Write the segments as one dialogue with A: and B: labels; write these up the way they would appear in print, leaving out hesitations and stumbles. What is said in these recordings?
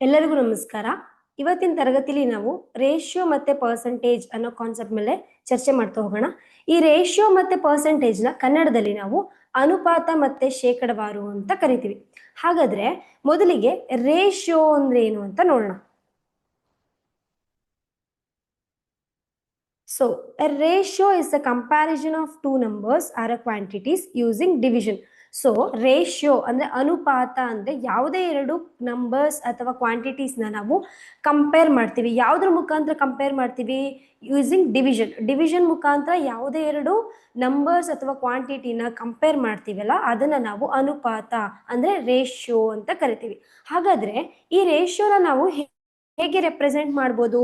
A: ಎಲ್ಲರಿಗೂ ನಮಸ್ಕಾರ. ಇವತ್ತಿನ ತರಗತಿಲಿ ನಾವು ರೇಷಿಯೋ ಮತ್ತೆ ಪರ್ಸೆಂಟೇಜ್ ಅನ್ನೋ ಕಾನ್ಸೆಪ್ಟ್ ಮೇಲೆ ಚರ್ಚೆ ಮಾಡ್ತಾ ಹೋಗೋಣ. ಈ ರೇಷಿಯೋ ಮತ್ತೆ ಪರ್ಸೆಂಟೇಜ್ ನ ಕನ್ನಡದಲ್ಲಿ ನಾವು ಅನುಪಾತ ಮತ್ತೆ ಶೇಕಡವಾರು ಅಂತ ಕರಿತೀವಿ. ಹಾಗಾದ್ರೆ ಮೊದಲಿಗೆ ರೇಷಿಯೋ ಅಂದ್ರೆ ಏನು ಅಂತ ನೋಡೋಣ. So, a ratio is a comparison of two numbers or a quantities using division. So ratio ಅಂದ್ರೆ ಅನುಪಾತ ಅಂದ್ರೆ ಯಾವುದೇ ಎರಡು ನಂಬರ್ಸ್ ಅಥವಾ ಕ್ವಾಂಟಿಟೀಸ್ನ ನಾವು ಕಂಪೇರ್ ಮಾಡ್ತೀವಿ. ಯಾವುದ್ರ ಮುಖಾಂತರ ಕಂಪೇರ್ ಮಾಡ್ತೀವಿ? Using division. ಡಿವಿಷನ್ ಮುಖಾಂತರ ಯಾವುದೇ ಎರಡು ನಂಬರ್ಸ್ ಅಥವಾ ಕ್ವಾಂಟಿಟಿನ ಕಂಪೇರ್ ಮಾಡ್ತೀವಲ್ಲ ಅದನ್ನ ನಾವು ಅನುಪಾತ ಅಂದ್ರೆ ರೇಷಿಯೋ ಅಂತ ಕರಿತೀವಿ. ಹಾಗಾದ್ರೆ ಈ ರೇಷಿಯೋನ ನಾವು ಹೇಗೆ ರೆಪ್ರೆಸೆಂಟ್ ಮಾಡ್ಬೋದು?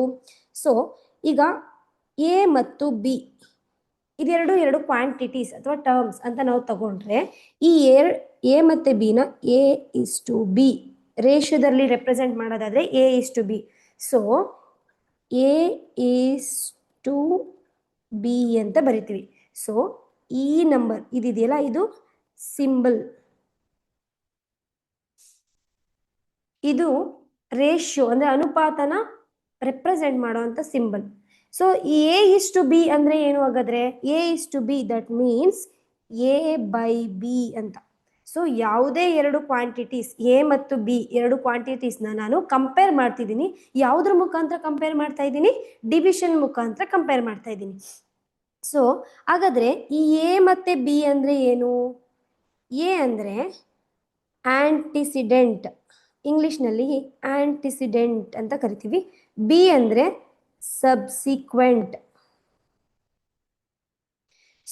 A: ಸೊ ಈಗ ಎ ಮತ್ತು ಬಿ ಇದೆರಡು ಎರಡು ಕ್ವಾಂಟಿಟೀಸ್ ಅಥವಾ ಟರ್ಮ್ಸ್ ಅಂತ ನಾವು ತಗೊಂಡ್ರೆ ಈ ಎ ಮತ್ತೆ ಬಿ ನ ಎ ಇಸ್ ಟು ಬಿ ರೇಷಿಯೋದಲ್ಲಿ ರೆಪ್ರೆಸೆಂಟ್ ಮಾಡೋದಾದ್ರೆ A is to B. So A is to B ಅಂತ ಬರಿತೀವಿ. ಸೊ ಈ ನಂಬರ್ ಇದೆಯಲ್ಲ ಇದು ಸಿಂಬಲ್, ಇದು ರೇಷಿಯೋ ಅಂದ್ರೆ ಅನುಪಾತನ ರೆಪ್ರೆಸೆಂಟ್ ಮಾಡುವಂತ symbol. So A is to B ಅಂದ್ರೆ ಏನು? ಹಾಗಾದ್ರೆ A is to B that means A by B ಅಂತ. ಸೊ ಯಾವುದೇ ಎರಡು ಕ್ವಾಂಟಿಟೀಸ್ ಎ ಮತ್ತು ಬಿ ಎರಡು ಕ್ವಾಂಟಿಟೀಸ್ನ ನಾನು ಕಂಪೇರ್ ಮಾಡ್ತಿದ್ದೀನಿ. ಯಾವುದ್ರ ಮುಖಾಂತರ ಕಂಪೇರ್ ಮಾಡ್ತಾ ಇದ್ದೀನಿ? ಡಿವಿಷನ್ ಮುಖಾಂತರ ಕಂಪೇರ್ ಮಾಡ್ತಾ ಇದ್ದೀನಿ. ಸೊ ಹಾಗಾದ್ರೆ ಈ ಎ ಮತ್ತೆ ಬಿ ಅಂದ್ರೆ ಏನು? ಎ ಅಂದ್ರೆ ಆಂಟಿಸಿಡೆಂಟ್, ಇಂಗ್ಲಿಷ್ನಲ್ಲಿ ಆಂಟಿಸಿಡೆಂಟ್ ಅಂತ ಕರಿತೀವಿ. ಬಿ ಅಂದ್ರೆ ಸಬ್ಸಿಕ್ವೆಂಟ್.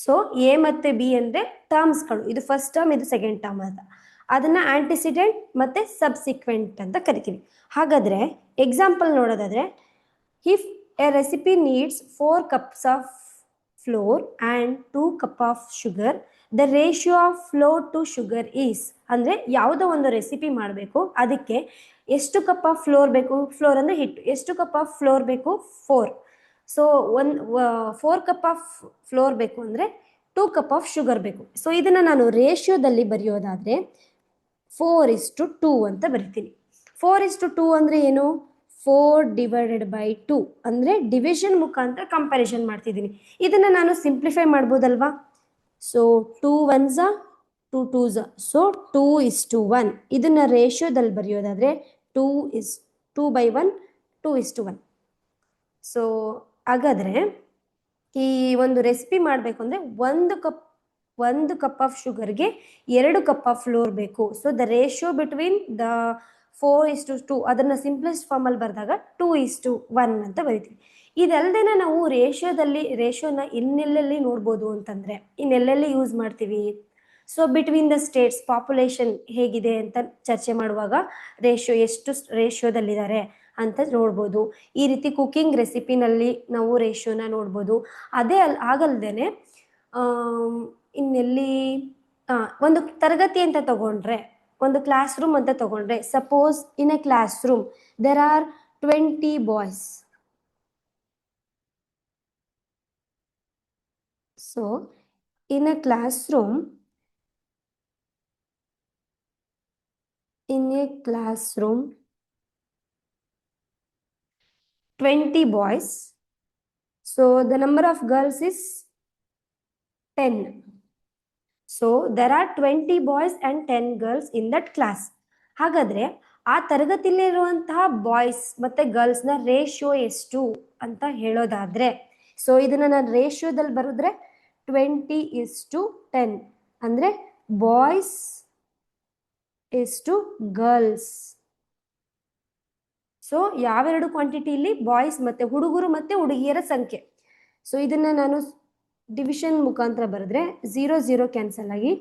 A: ಸೊ ಎ ಮತ್ತೆ ಬಿ ಅಂದ್ರೆ ಟರ್ಮ್ಸ್ಗಳು, ಇದು ಫಸ್ಟ್ ಟರ್ಮ್ ಇದು ಸೆಕೆಂಡ್ ಟರ್ಮ್ ಅಂತ. ಅದನ್ನ ಆಂಟಿಸಿಡೆಂಟ್ ಮತ್ತೆ ಸಬ್ಸಿಕ್ವೆಂಟ್ ಅಂತ ಕರಿತೀವಿ. ಹಾಗಾದ್ರೆ ಎಕ್ಸಾಂಪಲ್ ನೋಡೋದಾದ್ರೆ, if a recipe needs 4 cups of flour and 2 cups of sugar, the ratio of flour to sugar is. ಅಂದರೆ ಯಾವುದೋ ಒಂದು ರೆಸಿಪಿ ಮಾಡಬೇಕು, ಅದಕ್ಕೆ ಎಷ್ಟು ಕಪ್ ಆಫ್ ಫ್ಲೋರ್ ಬೇಕು? ಫ್ಲೋರ್ ಅಂದರೆ ಹಿಟ್ಟು. ಎಷ್ಟು ಕಪ್ ಆಫ್ ಫ್ಲೋರ್ ಬೇಕು? 4. ಸೊ 4 cups ಆಫ್ ಫ್ಲೋರ್ ಬೇಕು ಅಂದರೆ 2 cups ಆಫ್ ಶುಗರ್ ಬೇಕು. ಸೊ ಇದನ್ನು ನಾನು ರೇಷಿಯೋದಲ್ಲಿ ಬರೆಯೋದಾದರೆ 4:2 ಅಂತ ಬರಿತೀನಿ. 4:2 ಅಂದರೆ ಏನು? 4/2 ಅಂದರೆ ಡಿವಿಷನ್ ಮುಖಾಂತರ ಕಂಪ್ಯಾರಿಸನ್ ಮಾಡ್ತಿದ್ದೀನಿ. ಇದನ್ನು ನಾನು ಸಿಂಪ್ಲಿಫೈ ಮಾಡ್ಬೋದಲ್ವಾ? So 2 ones 2 twos, so 2:1. ಇದನ್ನ ರೇಷಿಯೋದಲ್ಲಿ ಬರೆಯೋದಾದ್ರೆ 2/1 2:1. ಸೊ ಹಾಗಾದ್ರೆ ಈ ಒಂದು ರೆಸಿಪಿ ಮಾಡಬೇಕು ಅಂದರೆ 1 cup ಆಫ್ ಶುಗರ್ಗೆ 2 cups ಆಫ್ ಫ್ಲೋರ್ ಬೇಕು. So the ratio between the 4:2 ಅದನ್ನ ಸಿಂಪ್ಲೆಸ್ಟ್ ಫಾರ್ಮಲ್ಲಿ ಬರೆದಾಗ 2:1 ಅಂತ ಬರಿತೀವಿ. ಇದಲ್ಲದೆ ನಾವು ರೇಷಿಯೋನ ಇನ್ನೆಲ್ಲೆಲ್ಲಿ ನೋಡ್ಬೋದು ಅಂತಂದ್ರೆ ಇನ್ನೆಲ್ಲೆಲ್ಲಿ ಯೂಸ್ ಮಾಡ್ತೀವಿ? So between the States population ಹೇಗಿದೆ ಅಂತ ಚರ್ಚೆ ಮಾಡುವಾಗ ಎಷ್ಟು ರೇಷಿಯೋದಲ್ಲಿದ್ದಾರೆ ಅಂತ ನೋಡ್ಬೋದು. ಈ ರೀತಿ ಕುಕಿಂಗ್ ರೆಸಿಪಿನಲ್ಲಿ ನಾವು ರೇಷಿಯೋನ ನೋಡ್ಬೋದು. ಆಗಲ್ದೇನೆ ಇನ್ನೆಲ್ಲಿ ಒಂದು ತರಗತಿ ಅಂತ ತಗೊಂಡ್ರೆ, ಒಂದು ಕ್ಲಾಸ್ ರೂಮ್ ಅಂತ ತಗೊಂಡ್ರೆ, suppose in a classroom there are 20 boys. So in a classroom 20 boys. So the number of girls is 10. So there are 20 boys and 10 girls in that class. ಹಾಗಾದ್ರೆ ಆ ತರಗತಿಯಲ್ಲಿರುವಂತಹ ಬಾಯ್ಸ್ ಮತ್ತೆ ಗರ್ಲ್ಸ್ನ ratio ಎಷ್ಟು ಅಂತ ಹೇಳೋದಾದ್ರೆ, so ಇದನ್ನ ನಾನು ರೇಷಿಯೋದಲ್ಲಿ ಬರೆದ್ರೆ 20:10 ಅಂದ್ರೆ ಬಾಯ್ಸ್ ಗರ್ಲ್ಸ್. ಸೊ ಯಾವೆರಡು ಕ್ವಾಂಟಿಟಿಲಿ? ಬಾಯ್ಸ್ ಮತ್ತೆ ಹುಡುಗರು ಮತ್ತೆ ಹುಡುಗಿಯರ ಸಂಖ್ಯೆ. ಸೊ ಇದನ್ನ ನಾನು ಡಿವಿಷನ್ ಮುಖಾಂತರ ಬರೆದ್ರೆ 0 ಕ್ಯಾನ್ಸಲ್ ಆಗಿ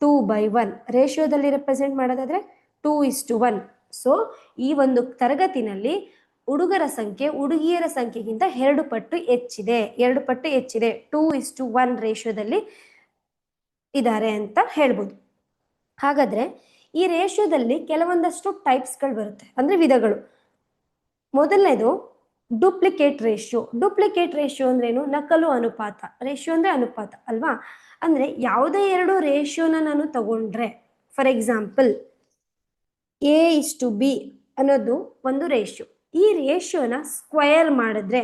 A: 2/1. ರೇಷಿಯೋದಲ್ಲಿ ರೆಪ್ರೆಸೆಂಟ್ ಮಾಡೋದಾದ್ರೆ 2:1. ಸೊ ಈ ಒಂದು ತರಗತಿನಲ್ಲಿ ಹುಡುಗರ ಸಂಖ್ಯೆ ಹುಡುಗಿಯರ ಸಂಖ್ಯೆಗಿಂತ 2 ಪಟ್ಟು ಹೆಚ್ಚಿದೆ. 2:1 ರೇಷಿಯೋದಲ್ಲಿ ಇದ್ದಾರೆ ಅಂತ ಹೇಳ್ಬೋದು. ಹಾಗಾದ್ರೆ ಈ ರೇಷಿಯೋದಲ್ಲಿ ಕೆಲವೊಂದಷ್ಟು ಟೈಪ್ಸ್ಗಳು ಬರುತ್ತೆ, ಅಂದ್ರೆ ವಿಧಗಳು. ಮೊದಲನೇದು ಡೂಪ್ಲಿಕೇಟ್ ರೇಷಿಯೋ. ಡೂಪ್ಲಿಕೇಟ್ ರೇಷಿಯೋ ಅಂದ್ರೇನು? ನಕಲು ಅನುಪಾತ. ರೇಷಿಯೋ ಅಂದ್ರೆ ಅನುಪಾತ ಅಲ್ವಾ? ಅಂದ್ರೆ ಯಾವುದೇ ಎರಡು ರೇಷಿಯೋನ ನಾನು ತಗೊಂಡ್ರೆ, for example A is to B ಅನ್ನೋದು ಒಂದು ರೇಷ್ಯೋ. ಈ ರೇಷ್ಯೋನ ಸ್ಕ್ವಯರ್ ಮಾಡಿದ್ರೆ,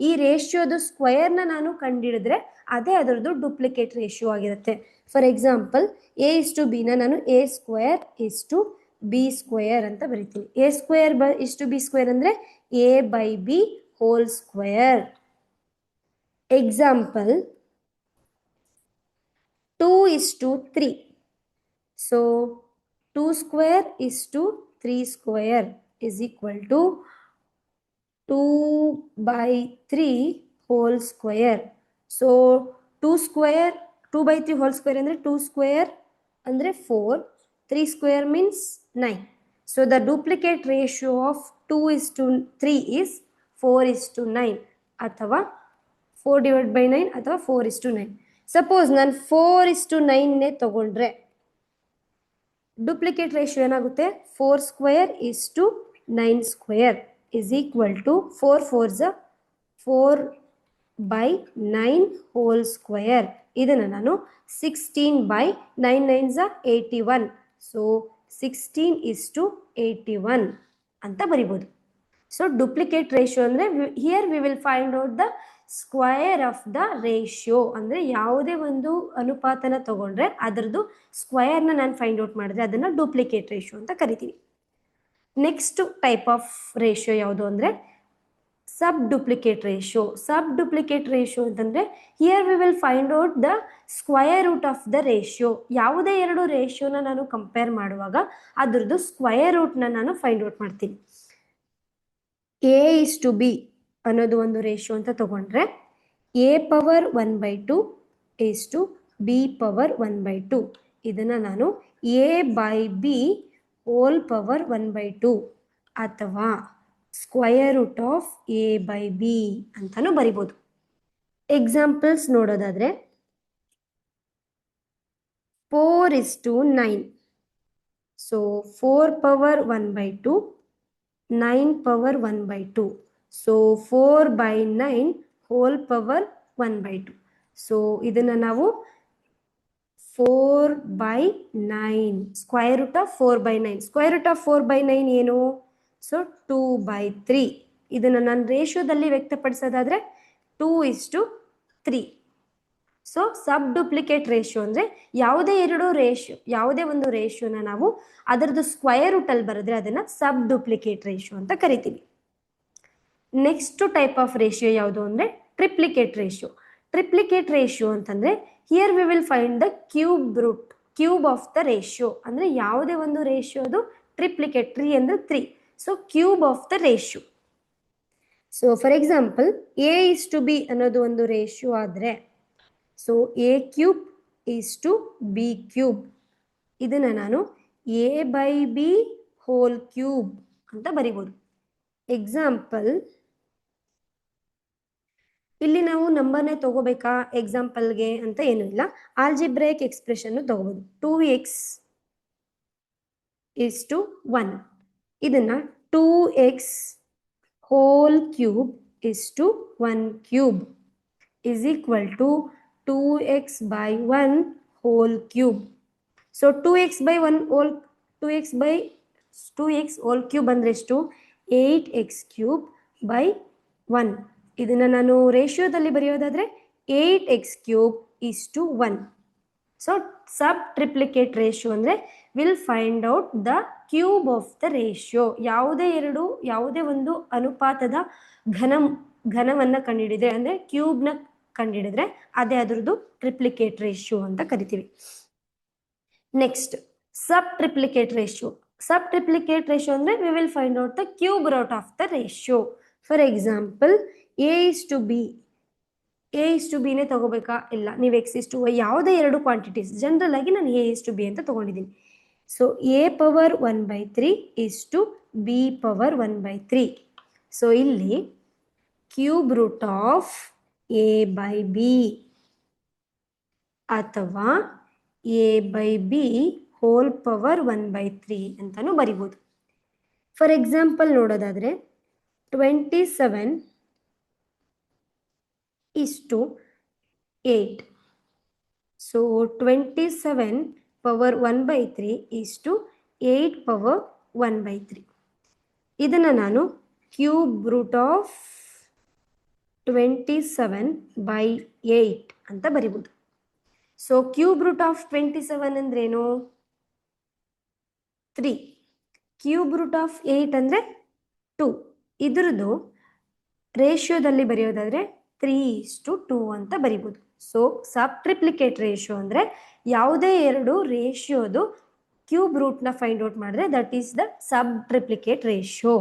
A: ಈ ರೇಷ್ಯೋದು ಸ್ಕ್ವಯರ್ನ ನಾನು ಕಂಡುಹಿಡಿದ್ರೆ ಅದೇ ಅದರದ್ದು ಡೂಪ್ಲಿಕೇಟ್ ರೇಷ್ಯೋ ಆಗಿರುತ್ತೆ. For example A is to ಬಿನ ನಾನು A square is to B square ಅಂತ ಬರಿತೀನಿ. A square is to B square ಅಂದರೆ A by B whole square. Example 2 is to 3. So 2 square is to 3 square is equal to 2 by 3 whole square. So 2 square, 2 by 3 whole square ಅಂದರೆ 2 square ಅಂದರೆ 4, 3 square means 9. So the duplicate ratio of 2 is to 3 is 4 is to 9 ಅಥವಾ 4 divided by 9 ಅಥವಾ 4 is to 9. Suppose ನಾನು 4 is to 9ನೇ ತಗೊಂಡ್ರೆ duplicate ratio ಏನಾಗುತ್ತೆ? 4 square is to 9 square is equal to 4 4s 4 by 9 whole square. ಇದನ್ನು ನಾನು 16 by 9 9s 81. So 16 is to 81 ಅಂತ ಬರಿಬೋದು. So duplicate ratio ಅಂದರೆ here we will find out the square of the ratio. ಅಂದರೆ ಯಾವುದೇ ಒಂದು ಅನುಪಾತನ ತಗೊಂಡ್ರೆ ಅದರದ್ದು ಸ್ಕ್ವಯರ್ನ ನಾನು ಫೈಂಡ್ ಔಟ್ ಮಾಡಿದ್ರೆ ಅದನ್ನು ಡೂಪ್ಲಿಕೇಟ್ ರೇಷಿಯೋ ಅಂತ ಕರಿತೀವಿ. ನೆಕ್ಸ್ಟ್ ಟೈಪ್ ಆಫ್ ರೇಷಿಯೋ ಯಾವುದು ಅಂದರೆ sub duplicate ratio. Sub duplicate ratio ಅಂತಂದರೆ here we will find out the square root of the ratio. ಯಾವುದೇ ಎರಡು ರೇಷಿಯೋನ ನಾನು ಕಂಪೇರ್ ಮಾಡುವಾಗ ಅದರದ್ದು ಸ್ಕ್ವಯರ್ ರೂಟ್ನ ನಾನು ಫೈಂಡ್ ಔಟ್ ಮಾಡ್ತೀನಿ. ಎ ಇಸ್ ಟು ಬಿ ಅನ್ನೋದು ಒಂದು ರೇಷಿಯೋ ಅಂತ ತಗೊಂಡ್ರೆ A power 1/2 is to B power 1/2. ಇದನ್ನು ನಾನು A by B whole power 1/2 ಅಥವಾ square root of A by B ಅಂತಾನು ಬರಿಬೋದು. ಎಕ್ಸಾಂಪಲ್ಸ್ ನೋಡೋದಾದ್ರೆ 4 is to 9. So 4 power 1/2 9 power 1/2. So 4 by 9 whole power 1/2. So ಇದನ್ನು ನಾವು 4 by 9 square root of 4 by 9. Square root of 4 by 9 ಏನು? So 2 by 3. ಇದನ್ನು ನಾನು ರೇಷಿಯೋದಲ್ಲಿ ವ್ಯಕ್ತಪಡಿಸೋದಾದರೆ 2 is to 3. So sub duplicate ratio ಅಂದರೆ ಯಾವುದೇ ಒಂದು ರೇಷಿಯೋನ ನಾವು ಅದರದ್ದು ಸ್ಕ್ವಯರ್ ರೂಟಲ್ಲಿ ಬರೆದ್ರೆ ಅದನ್ನು ಸಬ್ ಡೂಪ್ಲಿಕೇಟ್ ರೇಷಿಯೋ ಅಂತ ಕರಿತೀವಿ. ನೆಕ್ಸ್ಟ್ ಟೈಪ್ ಆಫ್ ರೇಷಿಯೋ ಯಾವುದು ಅಂದರೆ ಟ್ರಿಪ್ಲಿಕೇಟ್ ರೇಷಿಯೋ. ಟ್ರಿಪ್ಲಿಕೇಟ್ ರೇಷಿಯೋ ಅಂತಂದರೆ here we will find the cube of the ratio. ಅಂದರೆ ಯಾವುದೇ ಒಂದು ರೇಷಿಯೋದು ಟ್ರಿಪ್ಲಿಕೇಟ್, 3 ಅಂದರೆ 3. So cube of the ratio. So for example A is to B ಅನ್ನೋದು ಒಂದು ರೇಷಿಯೋ ಆದರೆ so A cube is to B cube. ಇದನ್ನು ನಾನು A by B whole cube ಅಂತ ಬರಿಬೋದು. ಎಕ್ಸಾಂಪಲ್ ಇಲ್ಲಿ ನಾವು ನಂಬರ್ನೇ ತಗೋಬೇಕಾ ಎಕ್ಸಾಂಪಲ್ಗೆ ಅಂತ ಏನೂ ಇಲ್ಲ, ಆಲ್ಜಿಬ್ರೇಕ್ ಎಕ್ಸ್ಪ್ರೆಷನ್ನು ತಗೋಬೋದು. 2x is to 1. ಇದನ್ನು 2x whole cube is to 1 cube is equal to 2x by 1 whole cube. So 2x by 1 whole 2x whole cube ಅಂದ್ರೆ ಎಷ್ಟು? 8x cube by 1. ಇದನ್ನು ನಾನು ರೇಷಿಯೋದಲ್ಲಿ ಬರೆಯೋದಾದರೆ 8x cube is to 1. So sub triplicate ratio ಅಂದರೆ will find out the cube of the ratio. ಯಾವುದೇ ಒಂದು ಅನುಪಾತದ ಘನವನ್ನು ಕಂಡುಹಿಡಿದ್ರೆ ಅಂದರೆ ಕ್ಯೂಬ್ನ ಕಂಡುಹಿಡಿದ್ರೆ ಅದೇ ಅದರದ್ದು ಟ್ರಿಪ್ಲಿಕೇಟ್ ರೇಷಿಯೋ ಅಂತ ಕರಿತೀವಿ. Next sub triplicate ratio. Sub triplicate ratio ಅಂದರೆ we will find out the cube root of the ratio. For example A is to B. A is to ಬಿನೇ ತಗೋಬೇಕಾ? ಇಲ್ಲ, ನೀವು ಎಕ್ಸ್ ಇಸ್ ಟು ವೈ ಯಾವುದೇ ಎರಡು quantities general ಆಗಿ ನಾನು A is to B ಅಂತ ತಗೊಂಡಿದ್ದೀನಿ. So A power 1/3 is to B power 1/3. So ಇಲ್ಲಿ cube root of A by B ಅಥವಾ A by B whole power 1/3 ಅಂತಾನು ಬರಿಬೋದು. ಫಾರ್ ಎಕ್ಸಾಂಪಲ್ ನೋಡೋದಾದರೆ 27 is to 8. So 27 power 1/3 is to 8 power 1/3. ಇದನ್ನು ನಾನು cube root of 27/8 ಅಂತ ಬರಿಬೋದು. So cube root of 27 ಅಂದ್ರೇನು? 3. ಕ್ಯೂಬ್ ರೂಟ್ ಆಫ್ 8 ಅಂದರೆ 2. ಇದ್ರದ್ದು ರೇಷಿಯೋದಲ್ಲಿ ಬರೆಯೋದಾದರೆ 3:2 ಅಂತ ಬರಿಬೋದು. ಸೊ ಸಬ್ ಟ್ರಿಪ್ಲಿಕೇಟ್ ರೇಷಿಯೋ ಅಂದರೆ ಯಾವುದೇ ಎರಡು ರೇಷಿಯೋದು ಕ್ಯೂಬ್ ರೂಟ್ನ ಫೈಂಡ್ ಔಟ್ ಮಾಡಿದ್ರೆ that is the sub triplicate ratio.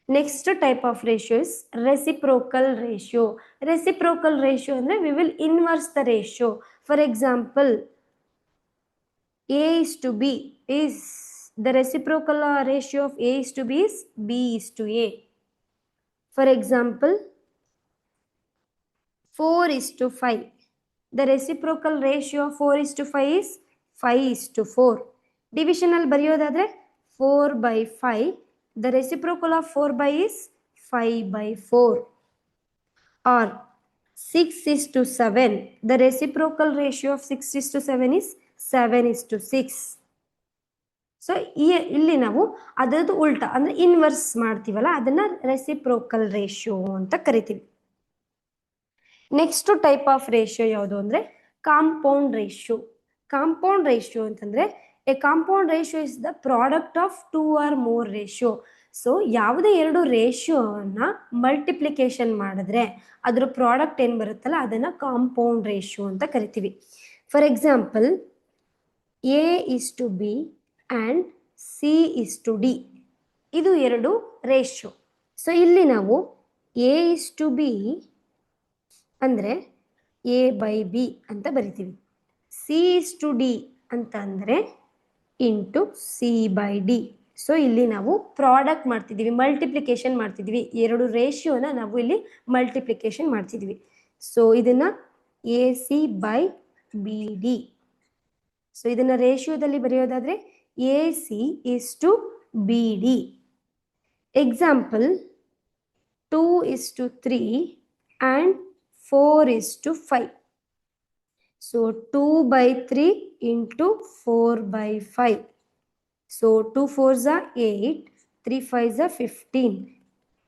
A: Next type of ratio is reciprocal ratio. Reciprocal ratio ಅಂದರೆ we will inverse the ratio. For example, A is to B is the reciprocal ratio of A is to B is B is to A. For example, 4 is to 5. The reciprocal ratio of 4 is to 5 is 5 is to 4. Divisional ಬರೆಯೋದಾದ್ರೆ 4/5. The reciprocal of 4 is 5/4. Or 6 is to 7. The reciprocal ratio of 6 is to 7 is 7 is to 6. So ಇಲ್ಲಿ ನಾವು ಅದರದ್ದು ಉಲ್ಟಾ ಅಂದರೆ inverse ಮಾಡ್ತೀವಲ್ಲ, ಅದನ್ನು reciprocal ratio ಅಂತ ಕರಿತೀವಿ. Next type of ratio ಯಾವುದು ಅಂದರೆ ಕಾಂಪೌಂಡ್ ರೇಷಿಯೋ. ಕಾಂಪೌಂಡ್ ರೇಷಿಯೋ ಅಂತಂದರೆ A compound ratio is the product of 2 or more ratio. So ಯಾವುದೇ ಎರಡು ರೇಷಿಯೋನ ಮಲ್ಟಿಪ್ಲಿಕೇಶನ್ ಮಾಡಿದ್ರೆ ಅದರ ಪ್ರಾಡಕ್ಟ್ ಏನು ಬರುತ್ತಲ್ಲ ಅದನ್ನು ಕಾಂಪೌಂಡ್ ರೇಷಿಯೋ ಅಂತ ಕರಿತೀವಿ. For example, A is to B and C is to D. ಇದು ಎರಡು ರೇಷಿಯೋ. ಸೊ ಇಲ್ಲಿ ನಾವು A is to B ಅಂದರೆ A/B ಅಂತ ಬರಿತೀವಿ. C is to D ಅಂತ ಅಂದರೆ ಇಂಟು C/D. ಸೊ ಇಲ್ಲಿ ನಾವು ಪ್ರಾಡಕ್ಟ್ ಮಾಡ್ತಿದ್ದೀವಿ, ಮಲ್ಟಿಪ್ಲಿಕೇಶನ್ ಮಾಡ್ತಿದ್ದೀವಿ. ಎರಡು ರೇಷಿಯೋನ ನಾವು ಇಲ್ಲಿ ಮಲ್ಟಿಪ್ಲಿಕೇಶನ್ ಮಾಡ್ತಿದ್ದೀವಿ. ಸೊ ಇದನ್ನು AC/BD. ಸೊ ಇದನ್ನು ರೇಷಿಯೋದಲ್ಲಿ ಬರೆಯೋದಾದರೆ AC is to BD. Example, 2 is to 3 and 4 is to 5. So 2/3 into 4/5. So 2 4s are 8, 3 5s are 15.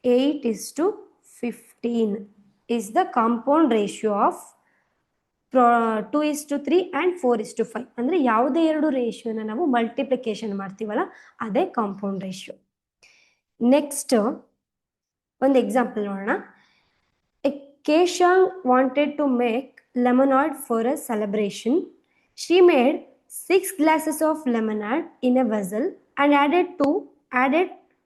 A: 8 is to 15 is the compound ratio of 2 is to 3 and 4 is to 5. ಅಂದರೆ ಯಾವುದೇ ಎರಡು ರೇಷಿಯೋನ ನಾವು multiplication ಮಾಡ್ತೀವಲ್ಲ ಅದೇ compound ratio. Next ಒಂದು example ನೋಡೋಣ. Keshang wanted to make lemonade for a celebration. She made 6 glasses of lemonade in a vessel and added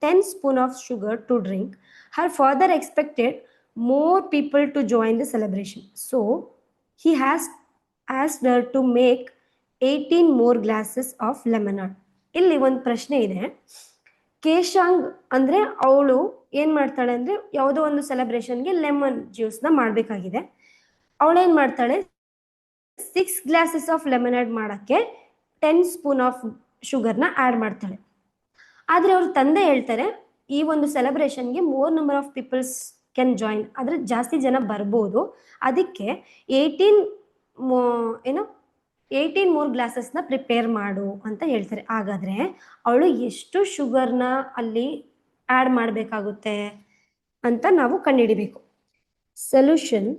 A: 10 spoons of sugar to drink. Her father expected more people to join the celebration. So he has asked her to make 18 more glasses of lemonade. ಇಲ್ಲಿ ಒಂದು ಪ್ರಶ್ನೆ ಇದೆ. ಕೇಶಾಂಗ್ ಅಂದರೆ ಅವಳು ಏನು ಮಾಡ್ತಾಳೆ ಅಂದರೆ ಯಾವುದೋ ಒಂದು ಸೆಲೆಬ್ರೇಷನ್ಗೆ ಲೆಮನ್ ಜ್ಯೂಸ್ನ ಮಾಡಬೇಕಾಗಿದೆ. ಅವಳೇನು ಮಾಡ್ತಾಳೆ, 6 ಗ್ಲಾಸಸ್ ಆಫ್ ಲೆಮನೇಡ್ ಮಾಡೋಕ್ಕೆ 10 ಸ್ಪೂನ್ ಆಫ್ ಶುಗರ್ನ ಆ್ಯಡ್ ಮಾಡ್ತಾಳೆ. ಆದರೆ ಅವ್ರ ತಂದೆ ಹೇಳ್ತಾರೆ ಈ ಒಂದು ಸೆಲೆಬ್ರೇಷನ್ಗೆ more number of peoples can join, ಆದರೆ ಜಾಸ್ತಿ ಜನ ಬರ್ಬೋದು, ಅದಕ್ಕೆ 18 more ಗ್ಲಾಸಸ್ನ ಪ್ರಿಪೇರ್ ಮಾಡು ಅಂತ ಹೇಳ್ತಾರೆ. ಹಾಗಾದರೆ ಅವಳು ಎಷ್ಟು ಶುಗರ್ನ ಅಲ್ಲಿ ಆ್ಯಡ್ ಮಾಡಬೇಕಾಗುತ್ತೆ ಅಂತ ನಾವು ಕಂಡುಹಿಡಿಬೇಕು. ಸೊಲ್ಯೂಷನ್.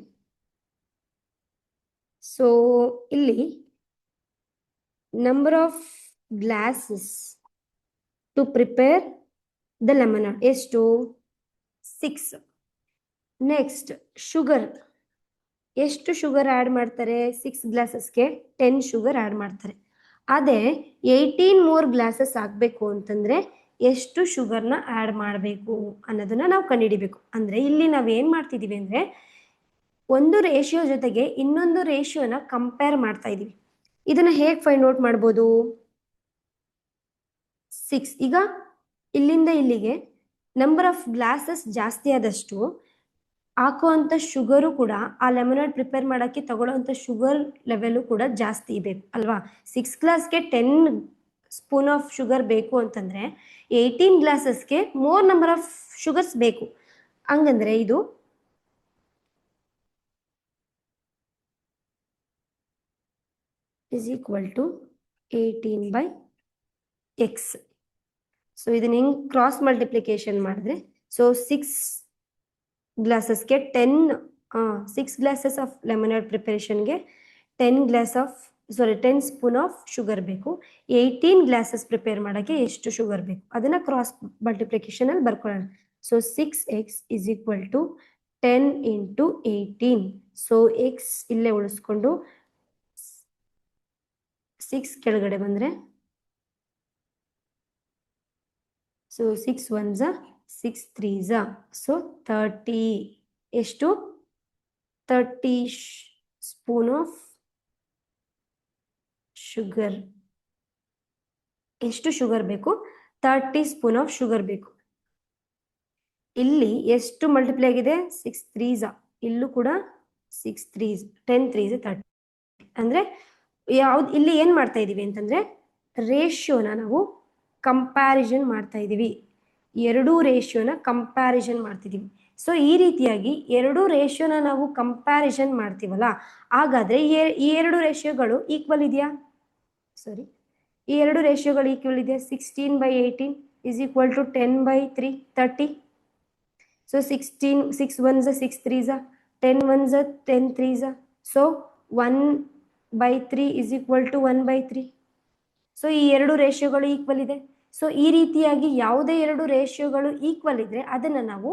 A: ಸೊ ಇಲ್ಲಿ number of glasses to prepare the lemonade ಎಷ್ಟು? 6. ನೆಕ್ಸ್ಟ್ ಶುಗರ್, ಎಷ್ಟು ಶುಗರ್ ಆ್ಯಡ್ ಮಾಡ್ತಾರೆ? 6 ಗ್ಲಾಸಸ್ಗೆ 10 ಶುಗರ್ ಆ್ಯಡ್ ಮಾಡ್ತಾರೆ. ಅದೇ 18 more ಗ್ಲಾಸಸ್ ಆಗಬೇಕು ಅಂತಂದರೆ ಎಷ್ಟು ಶುಗರ್ನ ಆ್ಯಡ್ ಮಾಡಬೇಕು ಅನ್ನೋದನ್ನು ನಾವು ಕಂಡುಹಿಡಿಬೇಕು. ಅಂದರೆ ಇಲ್ಲಿ ನಾವು ಏನು ಮಾಡ್ತಿದ್ದೀವಿ ಅಂದರೆ ಒಂದು ರೇಷಿಯೋ ಜೊತೆಗೆ ಇನ್ನೊಂದು ರೇಷಿಯೋನ ಕಂಪೇರ್ ಮಾಡ್ತಾ ಇದ್ದೀವಿ. ಇದನ್ನು ಹೇಗೆ ಫೈಂಡ್ ಔಟ್ ಮಾಡ್ಬೋದು? 6 ಈಗ ಇಲ್ಲಿಂದ ಇಲ್ಲಿಗೆ ನಂಬರ್ ಆಫ್ ಗ್ಲಾಸಸ್ ಜಾಸ್ತಿ ಆದಷ್ಟು ಹಾಕುವಂಥ ಶುಗರು ಕೂಡ, ಆ ಲೆಮನೇಡ್ ಪ್ರಿಪೇರ್ ಮಾಡೋಕ್ಕೆ ತಗೊಳ್ಳೋವಂಥ ಶುಗರ್ ಲೆವೆಲು ಕೂಡ ಜಾಸ್ತಿ ಬೇಕು ಅಲ್ವಾ? 6 ಗ್ಲಾಸ್ಗೆ 10 ಸ್ಪೂನ್ ಆಫ್ ಶುಗರ್ ಬೇಕು ಅಂತಂದರೆ 18 ಗ್ಲಾಸಸ್ಗೆ ಮೋರ್ ನಂಬರ್ ಆಫ್ ಶುಗರ್ಸ್ ಬೇಕು. ಹಂಗಂದರೆ ಇದು is equal to 18/x. So ಇದನ್ನ ಹೆಂಗ್ ಕ್ರಾಸ್ ಮಲ್ಟಿಪ್ಲಿಕೇಶನ್ ಮಾಡಿದ್ರೆ, ಸೊ 6 ಗ್ಲಾಸಸ್ಗೆ 6 ಗ್ಲಾಸಸ್ ಆಫ್ ಲೆಮನೇಡ್ ಪ್ರಿಪರೇಷನ್ಗೆ 10 ಸ್ಪೂನ್ ಆಫ್ ಶುಗರ್ ಬೇಕು. 18 ಗ್ಲಾಸಸ್ ಪ್ರಿಪೇರ್ ಮಾಡೋಕ್ಕೆ ಎಷ್ಟು ಶುಗರ್ ಬೇಕು ಅದನ್ನ ಕ್ರಾಸ್ ಮಲ್ಟಿಪ್ಲಿಕೇಶನ್ ಅಲ್ಲಿ ಬರ್ಕೊಳ್ಳೋಣ. So 6x is equal to 10 into 18. So X ಇಲ್ಲೇ ಉಳಿಸ್ಕೊಂಡು 6 ಕೆಳಗಡೆ ಬಂದ್ರೆ, ಸೊ 6 1s 6 3s, ಸೊ 30 ಎಷ್ಟು 30 ಸ್ಪೂನ್ ಆಫ್ ಶುಗರ್. ಎಷ್ಟು ಶುಗರ್ ಬೇಕು? 30 ಸ್ಪೂನ್ ಆಫ್ ಶುಗರ್ ಬೇಕು. ಇಲ್ಲಿ ಎಷ್ಟು ಮಲ್ಟಿಪ್ಲೈ ಆಗಿದೆ? 6 3s, ಇಲ್ಲೂ ಕೂಡ 6 3s, 10 3s 30. ಅಂದ್ರೆ ಯಾವ್ದು ಇಲ್ಲಿ ಏನ್ ಮಾಡ್ತಾ ಇದೀವಿ ಅಂತಂದ್ರೆ ರೇಷಿಯೋನ ನಾವು ಕಂಪ್ಯಾರಿಸನ್ ಮಾಡ್ತಾ ಇದೀವಿ. ಎರಡೂ ರೇಷಿಯೋನ ಕಂಪ್ಯಾರಿಸನ್ ಮಾಡ್ತಿದೀವಿ. ಸೊ ಈ ರೀತಿಯಾಗಿ ಎರಡೂ ರೇಷಿಯೋನ ನಾವು ಕಂಪ್ಯಾರಿಸನ್ ಮಾಡ್ತೀವಲ್ಲ, ಹಾಗಾದ್ರೆ ಈ ಎರಡು ರೇಷಿಯೋಗಳು ಈಕ್ವಲ್ ಇದೆಯಾ? ಈ ಎರಡು ರೇಷಿಯೋಗಳು ಈಕ್ವಲ್ ಇದೆ. 16/18 is equal to 10/3 30. So 6 1s 6 3s, 10 1s 10 3s, so 1/3 is equal to 1/3. So ಈ ಎರಡು ರೇಷಿಯೋಗಳು ಈಕ್ವಲ್ ಇದೆ. ಸೊ ಈ ರೀತಿಯಾಗಿ ಯಾವುದೇ ಎರಡು ರೇಷಿಯೋಗಳು ಈಕ್ವಲ್ ಇದ್ರೆ ಅದನ್ನ ನಾವು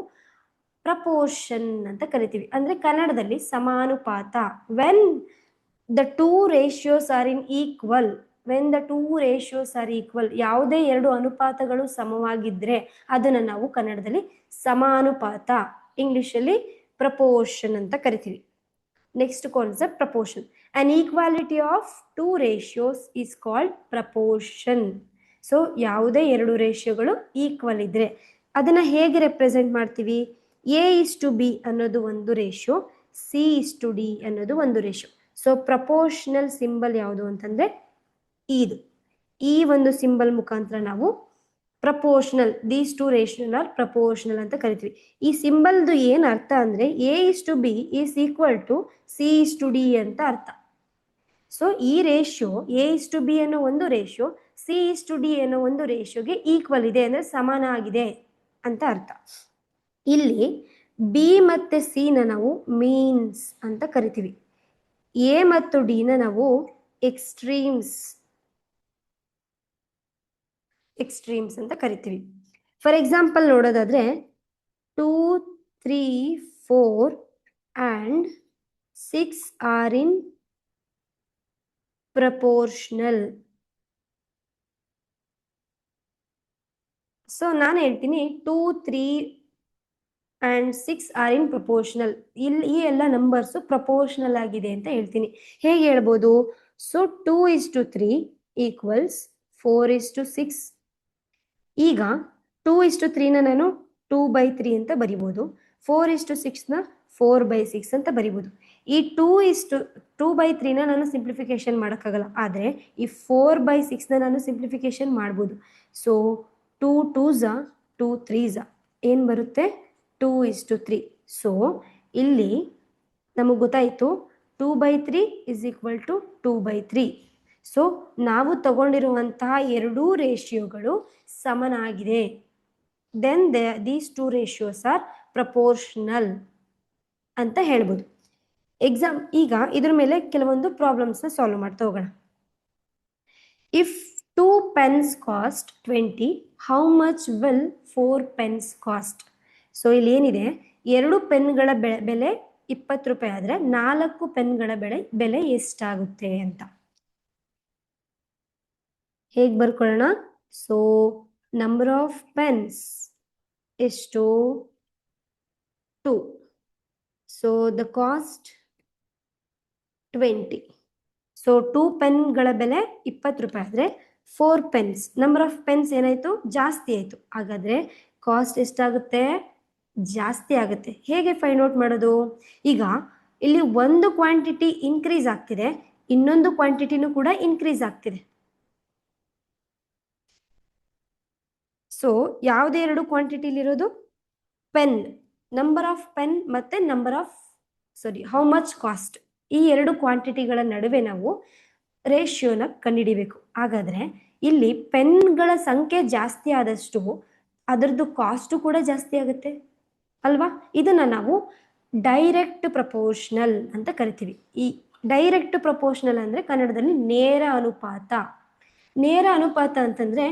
A: ಪ್ರಪೋರ್ಷನ್ ಅಂತ ಕರಿತೀವಿ. ಅಂದ್ರೆ ಕನ್ನಡದಲ್ಲಿ ಸಮಾನುಪಾತ. When the two ratios are in equal, ಯಾವುದೇ ಎರಡು ಅನುಪಾತಗಳು ಸಮವಾಗಿದ್ರೆ ಅದನ್ನ ನಾವು ಕನ್ನಡದಲ್ಲಿ ಸಮಾನುಪಾತ, ಇಂಗ್ಲಿಷಲ್ಲಿ ಪ್ರಪೋರ್ಷನ್ ಅಂತ ಕರಿತೀವಿ. Next concept proportion. An equality of two ratios is called proportion. So ಯಾವುದೇ ಎರಡು ರೇಷಿಯೋಗಳು ಈಕ್ವಲ್ ಇದ್ರೆ ಅದನ್ನ ಹೇಗೆ ರೆಪ್ರೆಸೆಂಟ್ ಮಾಡ್ತೀವಿ? A:B ಅನ್ನೋದು ಒಂದು ರೇಷಿಯೋ, C:D ಅನ್ನೋದು ಒಂದು ರೇಷಿಯೋ. ಸೊ ಪ್ರಪೋರ್ಷನಲ್ ಸಿಂಬಲ್ ಯಾವುದು ಅಂತಂದ್ರೆ ಇದು. ಈ ಒಂದು ಸಿಂಬಲ್ ಮುಖಾಂತರ ನಾವು ಪ್ರಪೋರ್ಷನಲ್, ದೀಸ್ ಟು ರೇಷಿಯೋನ ಪ್ರಪೋರ್ಷನಲ್ ಅಂತ ಕರಿತೀವಿ. ಈ ಸಿಂಬಲ್ದು ಏನ್ ಅರ್ಥ ಅಂದ್ರೆ A:B is equal to C:D ಅಂತ ಅರ್ಥ. ಸೊ ಈ ರೇಷಿಯೋ A:B ಅನ್ನೋ ಒಂದು ರೇಷಿಯೋ C:D ಅನ್ನೋ ಒಂದು ರೇಷಿಯೋಗೆ ಈಕ್ವಲ್ ಇದೆ ಅಂದ್ರೆ ಸಮಾನ ಆಗಿದೆ ಅಂತ ಅರ್ಥ. ಇಲ್ಲಿ ಬಿ ಮತ್ತೆ ಸಿ ನ ನಾವು ಮೀನ್ಸ್ ಅಂತ ಕರಿತೀವಿ. ಎ ಮತ್ತು ಡಿ ನ ನಾವು ಎಕ್ಸ್ಟ್ರೀಮ್ಸ್ ಅಂತ ಕರಿತೀವಿ. ಫಾರ್ ಎಕ್ಸಾಂಪಲ್ ನೋಡೋದಾದ್ರೆ 2 3 4 and 6 are in proportional. So ನಾನು ಹೇಳ್ತೀನಿ 2 3 and 6 are in proportional. ಇಲ್ಲಿ ಈ ಎಲ್ಲ ನಂಬರ್ಸ್ ಪ್ರಪೋರ್ಷನಲ್ ಆಗಿದೆ ಅಂತ ಹೇಳ್ತೀನಿ. ಹೇಗೆ ಹೇಳ್ಬೋದು? So 2:3 equals 4:6. ಈಗ 2:3 ನ ನಾನು 2/3 ಅಂತ ಬರಿಬೋದು. 4:6 ನ 4/6 ಅಂತ ಬರಿಬೋದು. ಈ 2:3 ನ ನಾನು ಸಿಂಪ್ಲಿಫಿಕೇಶನ್ ಮಾಡೋಕ್ಕಾಗಲ್ಲ, ಆದರೆ ಈ 4/6 ನ ನಾನು ಸಿಂಪ್ಲಿಫಿಕೇಶನ್ ಮಾಡ್ಬೋದು. ಸೊ 2 2s 2 3s ಏನು ಬರುತ್ತೆ? 2:3. ಸೊ ಇಲ್ಲಿ ನಮಗೆ ಗೊತ್ತಾಯಿತು 2/3 ಇಸ್ ಈಕ್ವಲ್ ಟು 2/3. ಸೊ ನಾವು ತಗೊಂಡಿರುವಂತಹ ಎರಡೂ ರೇಷಿಯೋಗಳು ಸಮನಾಗಿದೆ. Then these two ratios are proportional ಅಂತ ಹೇಳ್ಬೋದು. ಈಗ ಇದ್ರ ಮೇಲೆ ಕೆಲವೊಂದು ಪ್ರಾಬ್ಲಮ್ಸ್ನ ಸಾಲ್ವ್ ಮಾಡ್ತಾ ಹೋಗೋಣ. If 2 pens cost 20, how much will 4 pens cost? So ಇಲ್ಲಿ ಏನಿದೆ, 2 ಪೆನ್ಗಳ ಬೆಲೆ 20 ರೂಪಾಯಿ ಆದ್ರೆ 4 ಪೆನ್ಗಳ ಬೆಲೆ ಎಷ್ಟಾಗುತ್ತೆ ಅಂತ ಹೇಗೆ ಬರ್ಕೊಳ್ಳೋಣ? ಸೊ ನಂಬರ್ ಆಫ್ ಪೆನ್ಸ್ ಎಷ್ಟು? 2. So the cost 20. ಸೊ 2 ಪೆನ್ಗಳ ಬೆಲೆ 20 ರೂಪಾಯಿ ಆದ್ರೆ 4 ಪೆನ್ಸ್, ನಂಬರ್ ಆಫ್ ಪೆನ್ಸ್ ಏನಾಯ್ತು? ಜಾಸ್ತಿ ಆಯ್ತು. ಹಾಗಾದ್ರೆ ಕಾಸ್ಟ್ ಎಷ್ಟಾಗುತ್ತೆ? ಜಾಸ್ತಿ ಆಗುತ್ತೆ. ಹೇಗೆ ಫೈಂಡ್ ಔಟ್ ಮಾಡೋದು? ಈಗ ಇಲ್ಲಿ ಒಂದು ಕ್ವಾಂಟಿಟಿ ಇನ್ಕ್ರೀಸ್ ಆಗ್ತಿದೆ, ಇನ್ನೊಂದು ಕ್ವಾಂಟಿಟಿನೂ ಕೂಡ ಇನ್ಕ್ರೀಸ್ ಆಗ್ತಿದೆ. ಸೊ ಯಾವುದೇ ಎರಡು ಕ್ವಾಂಟಿಟಿಲಿರೋದು? ಪೆನ್, ನಂಬರ್ ಆಫ್ ಪೆನ್ ಮತ್ತೆ ಹೌ ಮಚ್ ಕಾಸ್ಟ್. ಈ ಎರಡು ಕ್ವಾಂಟಿಟಿಗಳ ನಡುವೆ ನಾವು ರೇಷಿಯೋನ ಕಂಡುಹಿಡಿಬೇಕು. ಹಾಗಾದ್ರೆ ಇಲ್ಲಿ ಪೆನ್ಗಳ ಸಂಖ್ಯೆ ಜಾಸ್ತಿ ಆದಷ್ಟು ಅದರದ್ದು ಕಾಸ್ಟು ಕೂಡ ಜಾಸ್ತಿ ಆಗುತ್ತೆ ಅಲ್ವಾ. ಇದನ್ನ ನಾವು ಡೈರೆಕ್ಟ್ ಪ್ರಪೋರ್ಷನಲ್ ಅಂತ ಕರಿತೀವಿ. ಈ ಡೈರೆಕ್ಟ್ ಪ್ರಪೋರ್ಷನಲ್ ಅಂದ್ರೆ ಕನ್ನಡದಲ್ಲಿ ನೇರ ಅನುಪಾತ. ನೇರ ಅನುಪಾತ ಅಂತಂದ್ರೆ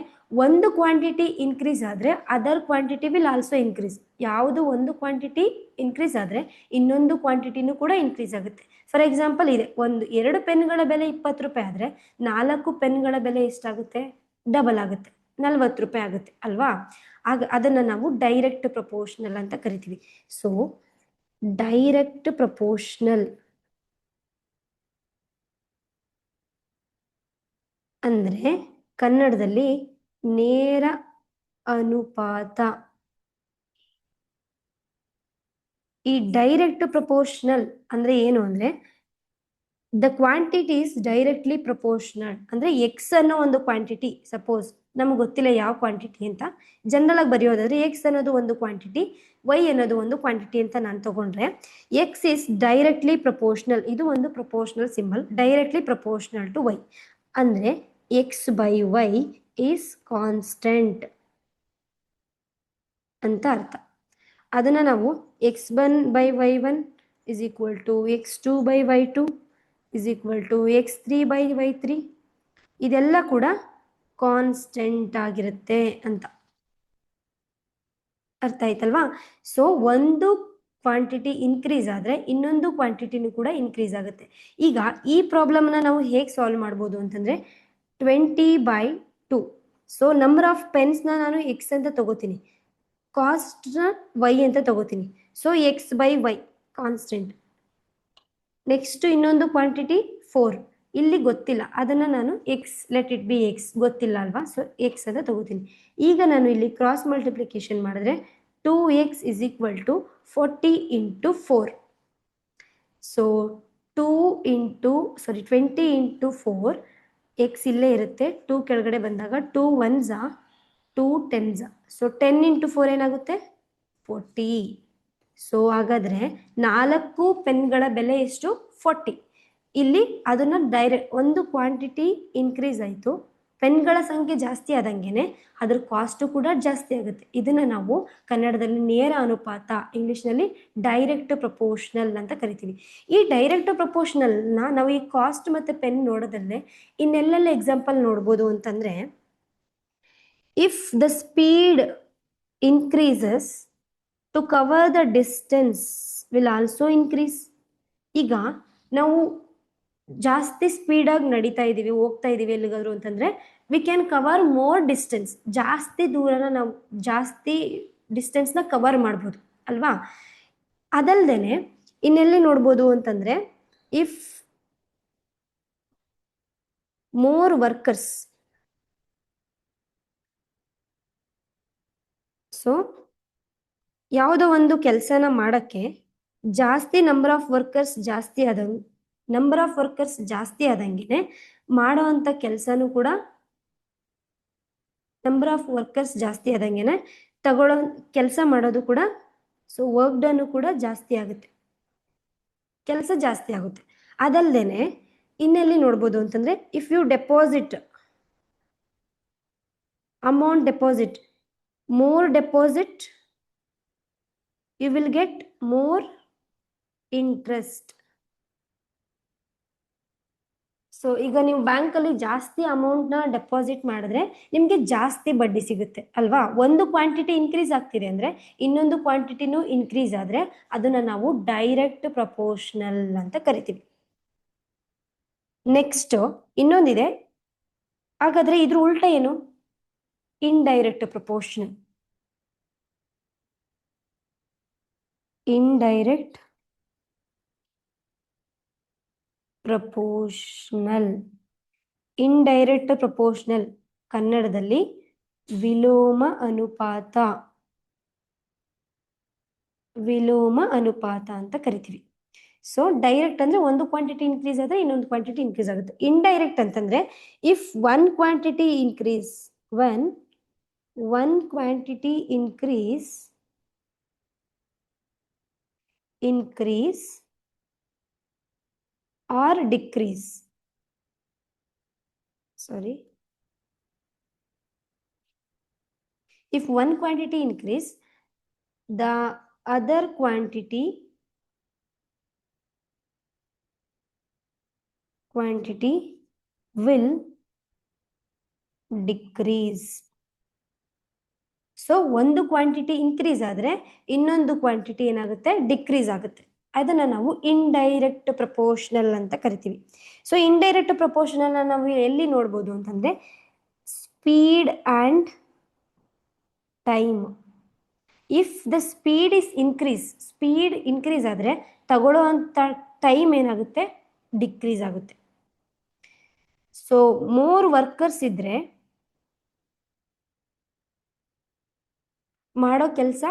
A: ಒಂದು ಕ್ವಾಂಟಿಟಿ ಇನ್ಕ್ರೀಸ್ ಆದ್ರೆ other quantity will also increase. ಯಾವುದು ಒಂದು ಕ್ವಾಂಟಿಟಿ ಇನ್ಕ್ರೀಸ್ ಆದ್ರೆ ಇನ್ನೊಂದು ಕ್ವಾಂಟಿಟಿನೂ ಕೂಡ ಇನ್ಕ್ರೀಸ್ ಆಗುತ್ತೆ. ಫಾರ್ ಎಕ್ಸಾಂಪಲ್ ಇದೆ, ಒಂದು 2 ಪೆನ್ಗಳ ಬೆಲೆ 20 ರೂಪಾಯಿ ಆದ್ರೆ 4 ಪೆನ್ಗಳ ಬೆಲೆ ಎಷ್ಟಾಗುತ್ತೆ? ಡಬಲ್ ಆಗುತ್ತೆ, 40 ರೂಪಾಯಿ ಆಗುತ್ತೆ ಅಲ್ವಾ. ಆಗ ಅದನ್ನ ನಾವು ಡೈರೆಕ್ಟ್ ಪ್ರಪೋರ್ಷನಲ್ ಅಂತ ಕರಿತೀವಿ. ಸೊ ಡೈರೆಕ್ಟ್ ಪ್ರಪೋರ್ಷನಲ್ ಅಂದ್ರೆ ಕನ್ನಡದಲ್ಲಿ ನೇರ ಅನುಪಾತ. ಈ ಡೈರೆಕ್ಟ್ ಪ್ರಪೋರ್ಷನಲ್ ಅಂದ್ರೆ ಏನು ಅಂದ್ರೆ the quantity is directly proportional. ಅಂದ್ರೆ ಎಕ್ಸ್ ಅನ್ನೋ ಒಂದು ಕ್ವಾಂಟಿಟಿ, ಸಪೋಸ್ ನಮ್ಗೆ ಗೊತ್ತಿಲ್ಲ ಯಾವ ಕ್ವಾಂಟಿಟಿ ಅಂತ, ಜನರಲ್ ಆಗಿ ಬರೆಯೋದಾದ್ರೆ ಎಕ್ಸ್ ಅನ್ನೋದು ಒಂದು ಕ್ವಾಂಟಿಟಿ, ವೈ ಅನ್ನೋದು ಒಂದು ಕ್ವಾಂಟಿಟಿ ಅಂತ ನಾನು ತಗೊಂಡ್ರೆ ಎಕ್ಸ್ ಇಸ್ ಡೈರೆಕ್ಟ್ಲಿ ಪ್ರಪೋರ್ಷನಲ್. ಇದು ಒಂದು proportional symbol, directly proportional to Y. ಅಂದ್ರೆ X by Y is constant ಅಂತ ಅರ್ಥ. ಅದನ್ನ ನಾವು x1 by y1 is equal to x2 by y2 is equal to x3 by y3, ಇದೆಲ್ಲ ಕೂಡ ಕಾನ್ಸ್ಟೆಂಟ್ ಆಗಿರುತ್ತೆ ಅಂತ ಅರ್ಥ ಆಯ್ತಲ್ವಾ. ಸೊ ಒಂದು ಕ್ವಾಂಟಿಟಿ ಇನ್ಕ್ರೀಸ್ ಆದರೆ ಇನ್ನೊಂದು ಕ್ವಾಂಟಿಟಿನೂ ಕೂಡ ಇನ್ಕ್ರೀಸ್ ಆಗುತ್ತೆ. ಈಗ ಈ ಪ್ರಾಬ್ಲಮ್ನ ನಾವು ಹೇಗೆ ಸಾಲ್ವ್ ಮಾಡ್ಬೋದು ಅಂತಂದರೆ 20/2. ಸೊ ನಂಬರ್ ಆಫ್ ಪೆನ್ಸ್ನ ನಾನು ಎಕ್ಸ್ ಅಂತ ತಗೋತೀನಿ, ಕಾಸ್ಟ್ನ ವೈ ಅಂತ ತಗೋತೀನಿ. So X by Y constant. Next ಇನ್ನೊಂದು ಕ್ವಾಂಟಿಟಿ 4, ಇಲ್ಲಿ ಗೊತ್ತಿಲ್ಲ, ಅದನ್ನು ನಾನು X, let it be X, ಗೊತ್ತಿಲ್ಲ ಅಲ್ವಾ, ಸೊ ಎಕ್ಸ್ ಅಂತ ತಗೋತೀನಿ. ಈಗ ನಾನು ಇಲ್ಲಿ ಕ್ರಾಸ್ ಮಲ್ಟಿಪ್ಲಿಕೇಶನ್ ಮಾಡಿದ್ರೆ 2x is equal to 40 into 4. So 20 into 4, X ಇಲ್ಲೇ ಇರುತ್ತೆ, 2 ಕೆಳಗಡೆ ಬಂದಾಗ 2 1s 2 10s. ಸೊ 10 ಇಂಟು 4 ಏನಾಗುತ್ತೆ? 40. ಸೊ ಹಾಗಾದ್ರೆ 4 ಪೆನ್ಗಳ ಬೆಲೆ ಎಷ್ಟು? 40. ಇಲ್ಲಿ ಅದನ್ನ ಡೈರೆಕ್ಟ್ ಒಂದು ಕ್ವಾಂಟಿಟಿ ಇನ್ಕ್ರೀಸ್ ಆಯಿತು, ಪೆನ್ಗಳ ಸಂಖ್ಯೆ ಜಾಸ್ತಿ ಆದಂಗೆನೆ ಅದ್ರ ಕಾಸ್ಟು ಕೂಡ ಜಾಸ್ತಿ ಆಗುತ್ತೆ. ಇದನ್ನ ನಾವು ಕನ್ನಡದಲ್ಲಿ ನೇರ ಅನುಪಾತ, ಇಂಗ್ಲಿಷ್ನಲ್ಲಿ ಡೈರೆಕ್ಟ್ ಪ್ರಪೋರ್ಷನಲ್ ಅಂತ ಕರಿತೀವಿ. ಈ ಡೈರೆಕ್ಟ್ ಪ್ರಪೋರ್ಷನಲ್ನ ನಾವು ಈ ಕಾಸ್ಟ್ ಮತ್ತು ಪೆನ್ ನೋಡೋದಲ್ಲೇ ಇನ್ನೆಲ್ಲೆಲ್ಲ ಎಕ್ಸಾಂಪಲ್ ನೋಡ್ಬೋದು ಅಂತಂದರೆ, if the speed increases to cover the distance will also increase. ಈಗ ನಾವು ಜಾಸ್ತಿ ಸ್ಪೀಡಾಗಿ ನಡೀತಾ ಇದ್ದೀವಿ, ಹೋಗ್ತಾ ಇದ್ದೀವಿ ಎಲ್ಲಿಗಾದ್ರು ಅಂತಂದರೆ we can cover more distance. ಜಾಸ್ತಿ ದೂರನ ನಾವು ಜಾಸ್ತಿ ಡಿಸ್ಟೆನ್ಸ್ನ ಕವರ್ ಮಾಡ್ಬೋದು ಅಲ್ವಾ. ಅದಲ್ದೇ ಇನ್ನೆಲ್ಲಿ ನೋಡ್ಬೋದು ಅಂತಂದರೆ, ಇಫ್ ಮೋರ್ ವರ್ಕರ್ಸ್, ಸೊ ಯಾವುದೋ ಒಂದು ಕೆಲಸನ ಮಾಡೋಕ್ಕೆ ಜಾಸ್ತಿ ನಂಬರ್ ಆಫ್ ವರ್ಕರ್ಸ್ ಜಾಸ್ತಿ ಆದಂಗೆ ಮಾಡೋವಂಥ ಕೆಲಸನೂ ಕೂಡ ನಂಬರ್ ಆಫ್ ವರ್ಕರ್ಸ್ ಜಾಸ್ತಿ ಆದಂಗೆ ತಗೊಳ್ಳೋ ಕೆಲಸ ಮಾಡೋದು ಕೂಡ, ಸೊ ವರ್ಕ್ ಡನ್ನು ಕೂಡ ಜಾಸ್ತಿ ಆಗುತ್ತೆ, ಕೆಲಸ ಜಾಸ್ತಿ ಆಗುತ್ತೆ. ಅದಲ್ದೇ ಇನ್ನೆಲ್ಲಿ ನೋಡ್ಬೋದು ಅಂತಂದರೆ, if you deposit amount, deposit more deposit you will get more interest. So ಈಗ ನೀವು ಬ್ಯಾಂಕಲ್ಲಿ ಜಾಸ್ತಿ ಅಮೌಂಟ್ನ ಡೆಪಾಸಿಟ್ ಮಾಡಿದ್ರೆ ನಿಮಗೆ ಜಾಸ್ತಿ ಬಡ್ಡಿ ಸಿಗುತ್ತೆ ಅಲ್ವಾ. ಒಂದು ಕ್ವಾಂಟಿಟಿ ಇನ್ಕ್ರೀಸ್ ಆಗ್ತಿದೆ ಅಂದರೆ ಇನ್ನೊಂದು ಕ್ವಾಂಟಿಟಿನೂ ಇನ್ಕ್ರೀಸ್ ಆದರೆ ಅದನ್ನು ನಾವು ಡೈರೆಕ್ಟ್ ಪ್ರಪೋರ್ಷನಲ್ ಅಂತ ಕರಿತೀವಿ. ನೆಕ್ಸ್ಟ್ ಇನ್ನೊಂದಿದೆ, ಹಾಗಾದರೆ ಇದ್ರ ಉಲ್ಟ ಏನು? Indirect proportional. Indirect proportional. Indirect proportional ಕನ್ನಡದಲ್ಲಿ ವಿಲೋಮ ಅನುಪಾತ, ವಿಲೋಮ ಅನುಪಾತ ಅಂತ ಕರಿತೀವಿ. ಸೊ ಡೈರೆಕ್ಟ್ ಅಂದ್ರೆ ಒಂದು ಕ್ವಾಂಟಿಟಿ ಇನ್ಕ್ರೀಸ್ ಆದರೆ ಇನ್ನೊಂದು ಕ್ವಾಂಟಿಟಿ ಇನ್ಕ್ರೀಸ್ ಆಗುತ್ತೆ. ಇಂಡೈರೆಕ್ಟ್ ಅಂತಂದ್ರೆ if one quantity increase, one quantity increase or decrease, sorry, if one quantity increase, the other quantity will decrease. So ಒಂದು ಕ್ವಾಂಟಿಟಿ ಇನ್ಕ್ರೀಸ್ ಆದರೆ ಇನ್ನೊಂದು ಕ್ವಾಂಟಿಟಿ ಏನಾಗುತ್ತೆ, ಡಿಕ್ರೀಸ್ ಆಗುತ್ತೆ. ಅದನ್ನು ನಾವು ಇಂಡೈರೆಕ್ಟ್ ಪ್ರಪೋರ್ಷನಲ್ ಅಂತ ಕರಿತೀವಿ. ಸೊ ಇಂಡೈರೆಕ್ಟ್ ಪ್ರಪೋರ್ಷನಲ್ ನಾವು ಎಲ್ಲಿ ನೋಡ್ಬೋದು ಅಂತಂದ್ರೆ speed and time. If the speed increase ಆದರೆ ತಗೊಳ್ಳೋ ಅಂಥ ಟೈಮ್ ಏನಾಗುತ್ತೆ, ಡಿಕ್ರೀಸ್ ಆಗುತ್ತೆ. ಸೊ ಮೋರ್ ವರ್ಕರ್ಸ್ ಇದ್ರೆ ಮಾಡೋ ಕೆಲಸ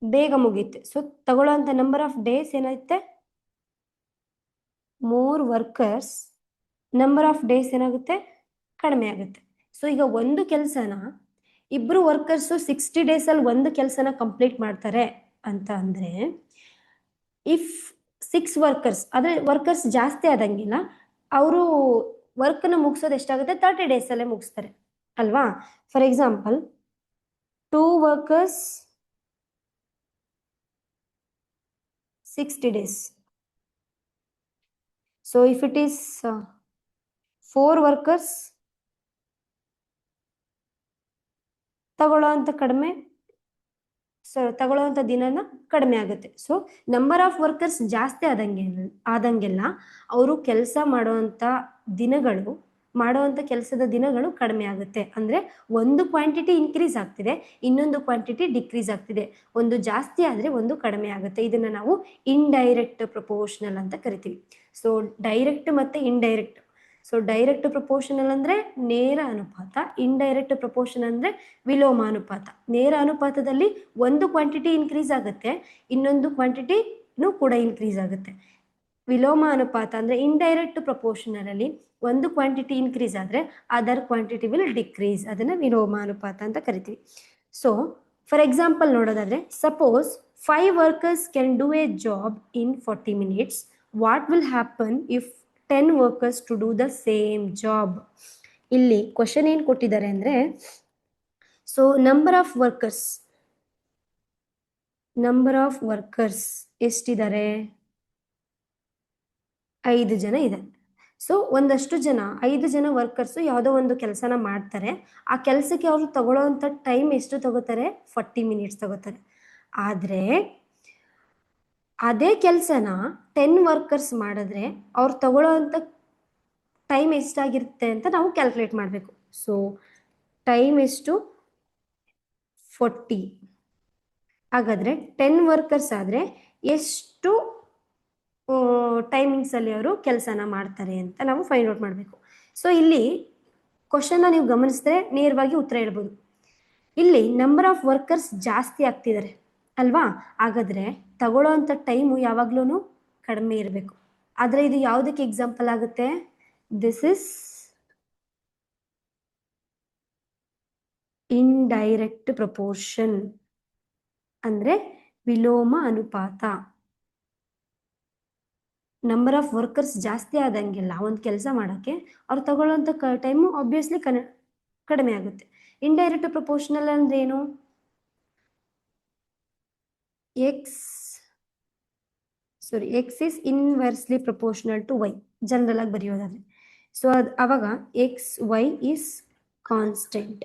A: ಬೇಗ ಮುಗಿಯುತ್ತೆ. ಸೊ ತಗೊಳ್ಳೋಂಥ ನಂಬರ್ ಆಫ್ ಡೇಸ್ ಏನಾಗುತ್ತೆ, more workers, number of days ಏನಾಗುತ್ತೆ, ಕಡಿಮೆ ಆಗುತ್ತೆ. ಸೊ ಈಗ ಒಂದು ಕೆಲಸನ ಇಬ್ರು ವರ್ಕರ್ಸು 60 ಡೇಸಲ್ಲಿ ಒಂದು ಕೆಲಸನ ಕಂಪ್ಲೀಟ್ ಮಾಡ್ತಾರೆ ಅಂತ ಅಂದರೆ, ಇಫ್ 6 ವರ್ಕರ್ಸ್, ಆದರೆ ವರ್ಕರ್ಸ್ ಜಾಸ್ತಿ ಆದಂಗಿಲ್ಲ, ಅವರು ವರ್ಕ್ನ ಮುಗಿಸೋದು ಎಷ್ಟಾಗುತ್ತೆ, 30 ಡೇಸಲ್ಲೇ ಮುಗಿಸ್ತಾರೆ ಅಲ್ವಾ. For example 2 workers 60 days. So if it is 4 workers, ತಗೊಳ್ಳೋಂಥ ದಿನನ ಕಡಿಮೆ ಆಗುತ್ತೆ. ಸೊ ನಂಬರ್ ಆಫ್ ವರ್ಕರ್ಸ್ ಜಾಸ್ತಿ ಆದಂಗೆಲ್ಲ ಅವರು ಕೆಲಸ ಮಾಡುವಂಥ ಕೆಲಸದ ದಿನಗಳು ಕಡಿಮೆ ಆಗುತ್ತೆ. ಅಂದರೆ ಒಂದು ಕ್ವಾಂಟಿಟಿ ಇನ್ಕ್ರೀಸ್ ಆಗ್ತಿದೆ, ಇನ್ನೊಂದು ಕ್ವಾಂಟಿಟಿ ಡಿಕ್ರೀಸ್ ಆಗ್ತಿದೆ. ಒಂದು ಜಾಸ್ತಿ ಆದರೆ ಒಂದು ಕಡಿಮೆ ಆಗುತ್ತೆ. ಇದನ್ನು ನಾವು ಇಂಡೈರೆಕ್ಟ್ ಪ್ರಪೋರ್ಷನಲ್ ಅಂತ ಕರಿತೀವಿ. ಸೊ ಡೈರೆಕ್ಟ್ ಮತ್ತು ಇಂಡೈರೆಕ್ಟ್. ಸೊ ಡೈರೆಕ್ಟ್ ಪ್ರಪೋರ್ಷನಲ್ ಅಂದರೆ ನೇರ ಅನುಪಾತ, ಇಂಡೈರೆಕ್ಟ್ ಪ್ರಪೋರ್ಷನ್ ಅಂದರೆ ವಿಲೋಮ ಅನುಪಾತ. ನೇರ ಅನುಪಾತದಲ್ಲಿ ಒಂದು ಕ್ವಾಂಟಿಟಿ ಇನ್ಕ್ರೀಸ್ ಆಗುತ್ತೆ, ಇನ್ನೊಂದು ಕ್ವಾಂಟಿಟಿನೂ ಕೂಡ ಇನ್ಕ್ರೀಸ್ ಆಗುತ್ತೆ. ವಿಲೋಮ ಅನುಪಾತ ಅಂದರೆ ಇಂಡೈರೆಕ್ಟ್ ಪ್ರಪೋರ್ಷನಲ್ ಒಂದು ಕ್ವಾಂಟಿಟಿ ಇನ್ಕ್ರೀಸ್ ಆದರೆ ಅದರ್ ಕ್ವಾಂಟಿಟಿ ವಿಲ್ ಡಿಕ್ರೀಸ್. ಅದನ್ನು ವಿಲೋಮ ಅನುಪಾತ ಅಂತ ಕರಿತೀವಿ. ಸೊ ಫಾರ್ ಎಕ್ಸಾಂಪಲ್ ನೋಡೋದಾದ್ರೆ, suppose 5 workers can do a job in 40 minutes. What will happen if 10 workers to do the same job? ಇಲ್ಲಿ ಕ್ವಶನ್ ಏನು ಕೊಟ್ಟಿದ್ದಾರೆ ಅಂದರೆ, ಸೊ ನಂಬರ್ ಆಫ್ ವರ್ಕರ್ಸ್ ಎಷ್ಟಿದ್ದಾರೆ, 5 ಜನ ಇದೆ. ಸೊ ಒಂದಷ್ಟು ಜನ 5 ಜನ ವರ್ಕರ್ಸು ಯಾವುದೋ ಒಂದು ಕೆಲಸನ ಮಾಡ್ತಾರೆ. ಆ ಕೆಲಸಕ್ಕೆ ಅವರು ತಗೊಳ್ಳೋವಂಥ ಟೈಮ್ ಎಷ್ಟು ತಗೋತಾರೆ, 40 minutes ತಗೋತಾರೆ. ಆದರೆ ಅದೇ ಕೆಲಸನ 10 ವರ್ಕರ್ಸ್ ಮಾಡಿದ್ರೆ ಅವ್ರು ತಗೊಳ್ಳೋವಂಥ ಟೈಮ್ ಎಷ್ಟಾಗಿರುತ್ತೆ ಅಂತ ನಾವು ಕ್ಯಾಲ್ಕುಲೇಟ್ ಮಾಡಬೇಕು. ಸೊ ಟೈಮ್ ಎಷ್ಟು, 40. ಹಾಗಾದರೆ 10 ವರ್ಕರ್ಸ್ ಆದರೆ ಎಷ್ಟು ಟೈಮಿಂಗ್ಸಲ್ಲಿ ಅವರು ಕೆಲಸನ ಮಾಡ್ತಾರೆ ಅಂತ ನಾವು ಫೈಂಡ್ ಔಟ್ ಮಾಡಬೇಕು. ಸೊ ಇಲ್ಲಿ ಕ್ವಶನ್ನ ನೀವು ಗಮನಿಸಿದ್ರೆ ನೇರವಾಗಿ ಉತ್ತರ ಹೇಳ್ಬೋದು. ಇಲ್ಲಿ ನಂಬರ್ ಆಫ್ ವರ್ಕರ್ಸ್ ಜಾಸ್ತಿ ಆಗ್ತಿದ್ದಾರೆ ಅಲ್ವಾ, ಹಾಗಾದರೆ ತಗೊಳ್ಳೋ ಅಂಥ ಟೈಮು ಯಾವಾಗ್ಲೂ ಕಡಿಮೆ ಇರಬೇಕು. ಆದರೆ ಇದು ಯಾವುದಕ್ಕೆ ಎಕ್ಸಾಂಪಲ್ ಆಗುತ್ತೆ, ದಿಸ್ ಇಸ್ ಇಂಡೈರೆಕ್ಟ್ ಪ್ರಪೋರ್ಷನ್ ಅಂದರೆ ವಿಲೋಮ ಅನುಪಾತ. ನಂಬರ್ ಆಫ್ ವರ್ಕರ್ಸ್ ಜಾಸ್ತಿ ಆದಂಗೆಲ್ಲ ಒಂದು ಕೆಲಸ ಮಾಡೋಕ್ಕೆ ಅವ್ರು ತಗೊಳ್ಳೋಂಥ ಟೈಮು ಆಬ್ವಿಯಸ್ಲಿ ಕಡಿಮೆ ಆಗುತ್ತೆ. ಇಂಡೈರೆಕ್ಟ್ ಪ್ರಪೋರ್ಷನಲ್ ಅಂದ್ರೆ ಏನು, X is inversely proportional to Y, general ಆಗಿ ಬರೆಯೋದಾದ್ರೆ. ಸೊ ಅವಾಗ X Y is constant.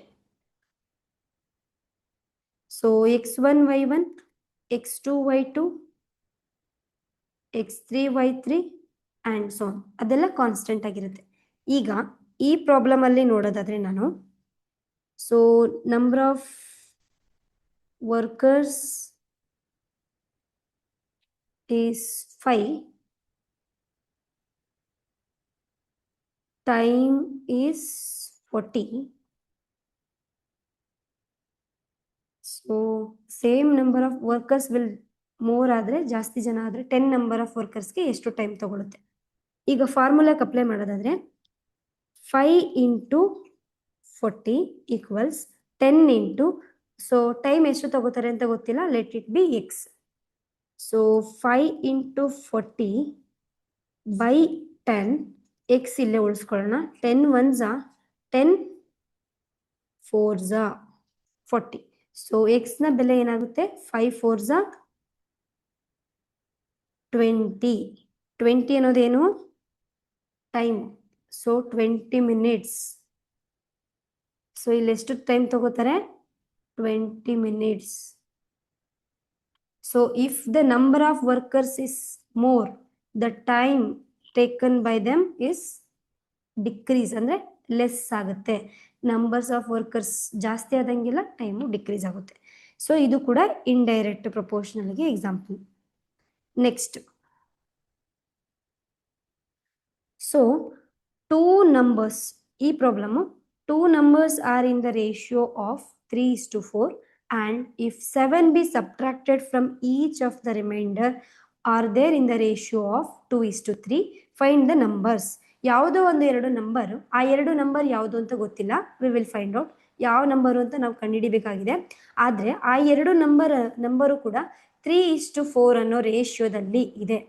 A: So x1 y1, x2 y2, x3 y3 and so ಅದೆಲ್ಲ ಕಾನ್ಸ್ಟೆಂಟ್ ಆಗಿರುತ್ತೆ. ಈಗ ಈ ಪ್ರಾಬ್ಲಮ್ ಅಲ್ಲಿ ನೋಡೋದಾದ್ರೆ ನಾನು, so number of workers is 5, time is 40. So same number of workers will more ಆದರೆ, ಜಾಸ್ತಿ ಜನ ಆದರೆ 10 ನಂಬರ್ ಆಫ್ ವರ್ಕರ್ಸ್ಗೆ ಎಷ್ಟು ಟೈಮ್ ತಗೊಳುತ್ತೆ. ಈಗ ಫಾರ್ಮುಲಾಕ್ಕೆ ಅಪ್ಲೈ ಮಾಡೋದಾದರೆ 5 × 40 ಈಕ್ವಲ್ಸ್ 10 × ಸೊ ಟೈಮ್ ಎಷ್ಟು ತಗೋತಾರೆ ಅಂತ ಗೊತ್ತಿಲ್ಲ, let it be X. So 5 × 40 by 10, X ಇಲ್ಲೇ ಉಳಿಸ್ಕೊಳ್ಳೋಣ. 10 1s 10, 4s 40. ಸೊ ಎಕ್ಸ್ ನ ಬೆಲೆ ಏನಾಗುತ್ತೆ 5 4 20. 20 ಅನ್ನೋದೇನು ಟೈಮ್. So 20 minutes. ಸೊ ಇಲ್ಲಿ ಎಷ್ಟು ಟೈಮ್ ತಗೋತಾರೆ 20 minutes. So if the number of workers is more, the time taken by them is decrease, ಅಂದ್ರೆ less ಆಗುತ್ತೆ. ನಂಬರ್ಸ್ ಆಫ್ ವರ್ಕರ್ಸ್ ಜಾಸ್ತಿ ಆದಂಗೆಲ್ಲ ಟೈಮು ಡಿಕ್ರೀಸ್ ಆಗುತ್ತೆ. ಸೊ ಇದು ಕೂಡ ಇಂಡೈರೆಕ್ಟ್ ಪ್ರಪೋರ್ಷನಲ್ಗೆ example. Next, so two numbers, ಈ problem, two numbers are in the ratio of 3:4 and if 7 be subtracted from each of the remainder are there in the ratio of 2:3, find the numbers. ಯಾವುದೋ ಒಂದು ಎರಡು number, ಆ ಎರಡು number ಯಾವುದು ಅಂತ ಗೊತ್ತಿಲ್ಲ, V will find out ಯಾವ number ಅಂತ ನಾವು ಕಂಡುಹಿಡಿಬೇಕಾಗಿದೆ. ಆದರೆ ಆ ಎರಡು ನಂಬರು ಕೂಡ 3:4 ಅನ್ನೋ ರೇಷಿಯೋದಲ್ಲಿ ಇದೆ.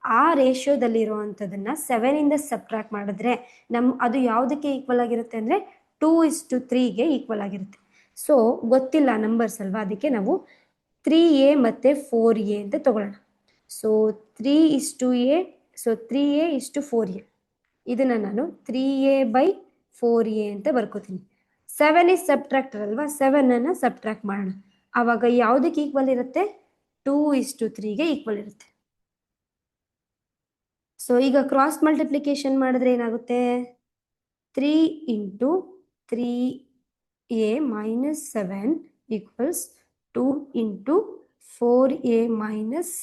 A: ಆ ರೇಷಿಯೋದಲ್ಲಿ ಇರುವಂಥದ್ದನ್ನ 7 ಇಂದ ಸಬ್ಟ್ರಾಕ್ಟ್ ಮಾಡಿದ್ರೆ ಅದು ಯಾವುದಕ್ಕೆ ಈಕ್ವಲ್ ಆಗಿರುತ್ತೆ ಅಂದರೆ 2:3ಗೆ ಈಕ್ವಲ್ ಆಗಿರುತ್ತೆ. ಸೊ ಗೊತ್ತಿಲ್ಲ ನಂಬರ್ಸ್ ಅಲ್ವಾ, ಅದಕ್ಕೆ ನಾವು 3a ಮತ್ತು 4a ಅಂತ ತಗೊಳ್ಳೋಣ. ಸೊ 3:a, ಸೊ 3a:4a, ಇದನ್ನು ನಾನು 3a/4a ಅಂತ ಬರ್ಕೋತೀನಿ. 7 ಇಸ್ ಸಬ್ಟ್ರಾಕ್ಟರ್ ಅಲ್ವಾ, 7ಅನ್ನು ಸಬ್ಟ್ರಾಕ್ಟ್ ಮಾಡೋಣ. ಆವಾಗ ಯಾವುದಕ್ಕೆ ಈಕ್ವಲ್ ಇರುತ್ತೆ 2:3ಗೆ ಈಕ್ವಲ್ ಇರುತ್ತೆ. ಸೊ ಈಗ ಕ್ರಾಸ್ ಮಲ್ಟಿಪ್ಲಿಕೇಶನ್ ಮಾಡಿದ್ರೆ ಏನಾಗುತ್ತೆ 3 × 3a - 7 equals 2 × 4a -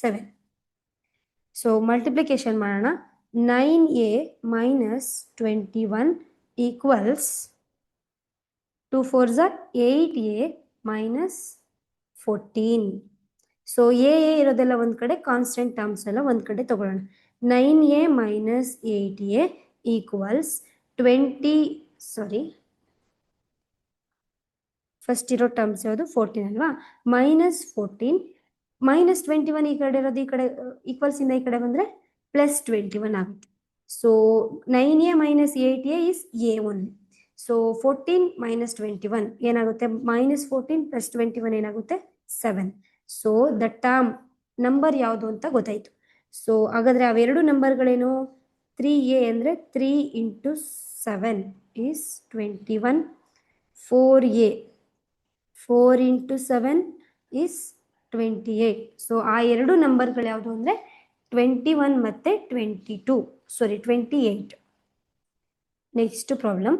A: 7. So multiplication ಮಾಡೋಣ. 9a - 21 equals 2 4s are 8a - 14. So A ಇರೋದೆಲ್ಲ ಒಂದು ಕಡೆ, ಕಾನ್ಸ್ಟೆಂಟ್ ಟರ್ಮ್ಸ್ ಎಲ್ಲ ಒಂದು ಕಡೆ ತಗೊಳ್ಳೋಣ. 9a - 8a equals 20, ಫಸ್ಟ್ ಇರೋ ಟರ್ಮ್ಸ್ ಯಾವುದು 14 ಅಲ್ವಾ, -14 -21 ಈ ಕಡೆ ಇರೋದು, ಈ ಕಡೆ ಈಕ್ವಲ್ಸ್ ಇಂದ ಈ ಕಡೆ ಬಂದರೆ +21 ಆಗುತ್ತೆ. So 9a - 8a is a only. So 14 - 21 ಏನಾಗುತ್ತೆ, -14 + 21 ಏನಾಗುತ್ತೆ 7. ಸೊ ದ ಟರ್ಮ್ ನಂಬರ್ ಯಾವುದು ಅಂತ ಗೊತ್ತಾಯಿತು. ಸೊ ಹಾಗಾದರೆ ಅವೆರಡು ನಂಬರ್ಗಳೇನು, 3a ಅಂದರೆ 3 × 7 ಈಸ್ 21, 4a 4 × 7 ಈಸ್ 28. ಸೊ ಆ ಎರಡು ನಂಬರ್ಗಳು ಯಾವುದು ಅಂದರೆ 21 ಮತ್ತು 28. Next problem,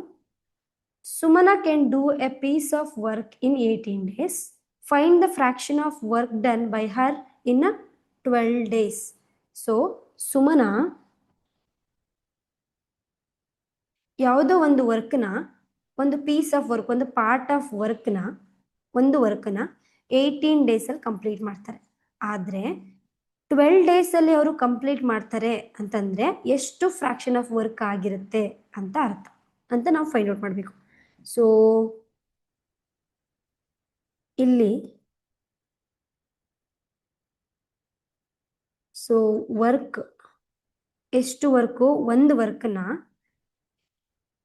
A: Sumana can do a piece of work in 18 days. Find the fraction of work done by her in 12 days. So Sumana ಯಾವುದೋ ಒಂದು ವರ್ಕ್ನ, ಒಂದು ಪೀಸ್ ಆಫ್ ವರ್ಕ್, ಒಂದು ಪಾರ್ಟ್ ಆಫ್ ವರ್ಕ್ನ, ಒಂದು ವರ್ಕ್ನ 18 ಡೇಸಲ್ಲಿ ಕಂಪ್ಲೀಟ್ ಮಾಡ್ತಾರೆ. ಆದರೆ 12 ಡೇಸಲ್ಲಿ ಅವರು ಕಂಪ್ಲೀಟ್ ಮಾಡ್ತಾರೆ ಅಂತಂದರೆ ಎಷ್ಟು ಫ್ರಾಕ್ಷನ್ ಆಫ್ ವರ್ಕ್ ಆಗಿರುತ್ತೆ ಅಂತ ಅರ್ಥ ಅಂತ ನಾವು ಫೈಂಡ್ ಔಟ್ ಮಾಡಬೇಕು. ಸೊ ಇಲ್ಲಿ ಸೊ ವರ್ಕ್ ಎಷ್ಟು ವರ್ಕು, ಒಂದು ವರ್ಕ್ನ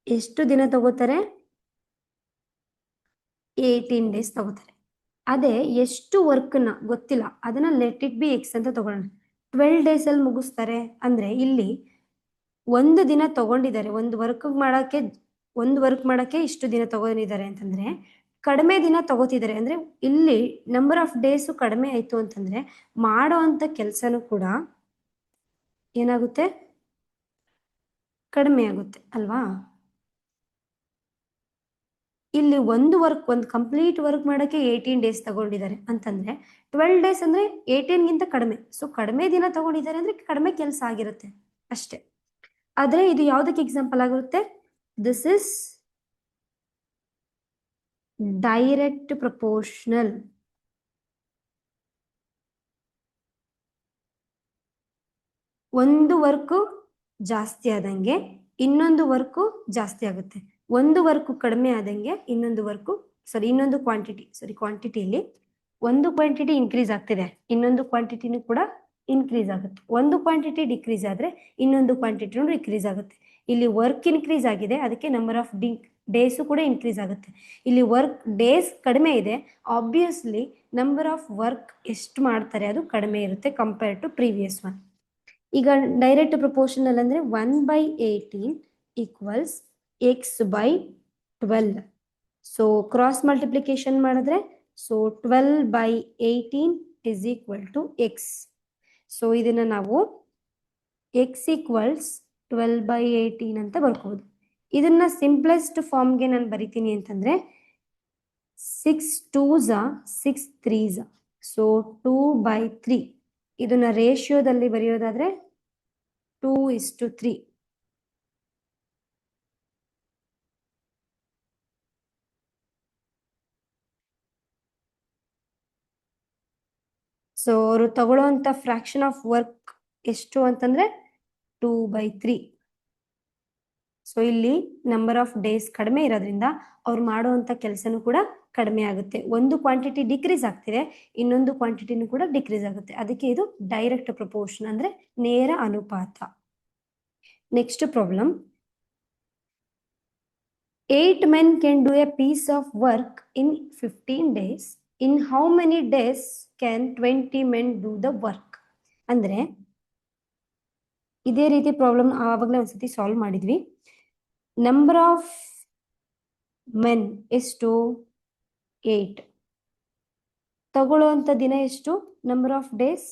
A: ಎಷ್ಟು ದಿನ ತಗೋತಾರೆ 18 ಡೇಸ್ ತಗೋತಾರೆ. ಅದೇ ಎಷ್ಟು ವರ್ಕ್ನ ಗೊತ್ತಿಲ್ಲ, ಅದನ್ನ ಲೆಟ್ ಇಟ್ ಬಿ ಎಕ್ಸ್ ಅಂತ ತಗೊಳ್ಳೋಣ. 12 ಡೇಸಲ್ಲಿ ಮುಗಿಸ್ತಾರೆ ಅಂದರೆ ಇಲ್ಲಿ ಒಂದು ದಿನ ತಗೊಂಡಿದ್ದಾರೆ, ಒಂದು ವರ್ಕ್ ಮಾಡೋಕ್ಕೆ ಇಷ್ಟು ದಿನ ತಗೊಂಡಿದ್ದಾರೆ ಅಂತಂದರೆ ಕಡಿಮೆ ದಿನ ತಗೋತಿದ್ದಾರೆ. ಅಂದರೆ ಇಲ್ಲಿ ನಂಬರ್ ಆಫ್ ಡೇಸು ಕಡಿಮೆ ಆಯಿತು ಅಂತಂದರೆ ಮಾಡೋ ಅಂಥ ಕೆಲಸನೂ ಕೂಡ ಏನಾಗುತ್ತೆ, ಕಡಿಮೆ ಆಗುತ್ತೆ ಅಲ್ವಾ. ಇಲ್ಲಿ ಒಂದು ಕಂಪ್ಲೀಟ್ ವರ್ಕ್ ಮಾಡೋಕ್ಕೆ 18 ಡೇಸ್ ತಗೊಂಡಿದ್ದಾರೆ ಅಂತಂದರೆ 12 ಡೇಸ್ ಅಂದರೆ 18ಗಿಂತ ಕಡಿಮೆ. ಸೊ ಕಡಿಮೆ ದಿನ ತಗೊಂಡಿದ್ದಾರೆ ಅಂದರೆ ಕಡಿಮೆ ಕೆಲಸ ಆಗಿರುತ್ತೆ ಅಷ್ಟೇ. ಆದರೆ ಇದು ಯಾವುದಕ್ಕೆ ಎಕ್ಸಾಂಪಲ್ ಆಗಿರುತ್ತೆ, ದಿಸ್ ಇಸ್ ಡೈರೆಕ್ಟ್ ಪ್ರಪೋರ್ಷನಲ್. ಒಂದು ವರ್ಕು ಜಾಸ್ತಿ ಆದಂಗೆ ಇನ್ನೊಂದು ವರ್ಕು ಜಾಸ್ತಿ ಆಗುತ್ತೆ, ಒಂದು ವರ್ಕು ಕಡಿಮೆ ಆದಂಗೆ ಇನ್ನೊಂದು ಕ್ವಾಂಟಿಟಿಯಲ್ಲಿ ಒಂದು ಕ್ವಾಂಟಿಟಿ ಇನ್ಕ್ರೀಸ್ ಆಗ್ತಿದೆ, ಇನ್ನೊಂದು ಕ್ವಾಂಟಿಟಿನೂ ಕೂಡ ಇನ್ಕ್ರೀಸ್ ಆಗುತ್ತೆ. ಒಂದು ಕ್ವಾಂಟಿಟಿ ಡಿಕ್ರೀಸ್ ಆದರೆ ಇನ್ನೊಂದು ಕ್ವಾಂಟಿಟಿನೂ ಡಿಕ್ರೀಸ್ ಆಗುತ್ತೆ. ಇಲ್ಲಿ ವರ್ಕ್ ಇನ್ಕ್ರೀಸ್ ಆಗಿದೆ, ಅದಕ್ಕೆ ನಂಬರ್ ಆಫ್ ಡೇಸು ಕೂಡ ಇನ್ಕ್ರೀಸ್ ಆಗುತ್ತೆ. ಇಲ್ಲಿ ವರ್ಕ್ ಡೇಸ್ ಕಡಿಮೆ ಇದೆ, ಆಬ್ವಿಯಸ್ಲಿ ನಂಬರ್ ಆಫ್ ವರ್ಕ್ ಎಷ್ಟು ಮಾಡ್ತಾರೆ ಅದು ಕಡಿಮೆ ಇರುತ್ತೆ ಕಂಪೇರ್ ಟು ಪ್ರೀವಿಯಸ್ ಒನ್. ಈಗ ಡೈರೆಕ್ಟ್ ಪ್ರಪೋರ್ಷನಲ್ ಅಂದರೆ 1/18 equals x/12. So cross multiplication ಮಾಡಿದ್ರೆ so 12/18 is equal to X. So ಇದನ್ನು ನಾವು ಎಕ್ಸ್ ಈಕ್ವಲ್ಸ್ 12/18 ಅಂತ ಬರ್ಕೋಬೋದು. ಇದನ್ನ ಸಿಂಪ್ಲೆಸ್ಟ್ ಫಾರ್ಮ್ಗೆ ನಾನು ಬರಿತೀನಿ ಅಂತಂದ್ರೆ 6 2s 6 3s, ಸೊ 2/3. ಇದನ್ನ ರೇಷಿಯೋದಲ್ಲಿ ಬರೆಯೋದಾದ್ರೆ 2:3. ಸೊ ಅವರು ತಗೊಳ್ಳೋಂಥ ಫ್ರಾಕ್ಷನ್ ಆಫ್ ವರ್ಕ್ ಎಷ್ಟು ಅಂತಂದ್ರೆ 2/3. ಸೊ ಇಲ್ಲಿ ನಂಬರ್ ಆಫ್ ಡೇಸ್ ಕಡಿಮೆ ಇರೋದ್ರಿಂದ ಅವ್ರು ಮಾಡುವಂಥ ಕೆಲಸನೂ ಕೂಡ ಕಡಿಮೆ ಆಗುತ್ತೆ. ಒಂದು ಕ್ವಾಂಟಿಟಿ ಡಿಕ್ರೀಸ್ ಆಗ್ತಿದೆ, ಇನ್ನೊಂದು ಕ್ವಾಂಟಿಟಿನೂ ಕೂಡ ಡಿಕ್ರೀಸ್ ಆಗುತ್ತೆ. ಅದಕ್ಕೆ ಇದು ಡೈರೆಕ್ಟ್ ಪ್ರಪೋರ್ಷನ್ ಅಂದ್ರೆ ನೇರ ಅನುಪಾತ. Next problem, 8 men can do a piece of work in 15 days. In how many days can 20 men do the work? ಅಂದ್ರೆ ಇದೇ ರೀತಿ ಪ್ರಾಬ್ಲಮ್ ಆವಾಗಲೇ ಒಂದ್ಸತಿ ಸಾಲ್ವ್ ಮಾಡಿದ್ವಿ. ನಂಬರ್ ಆಫ್ ಮೆನ್ ಎಷ್ಟು? 8. ತಗೊಳ್ಳುವಂಥ ದಿನ ಎಷ್ಟು? Number of days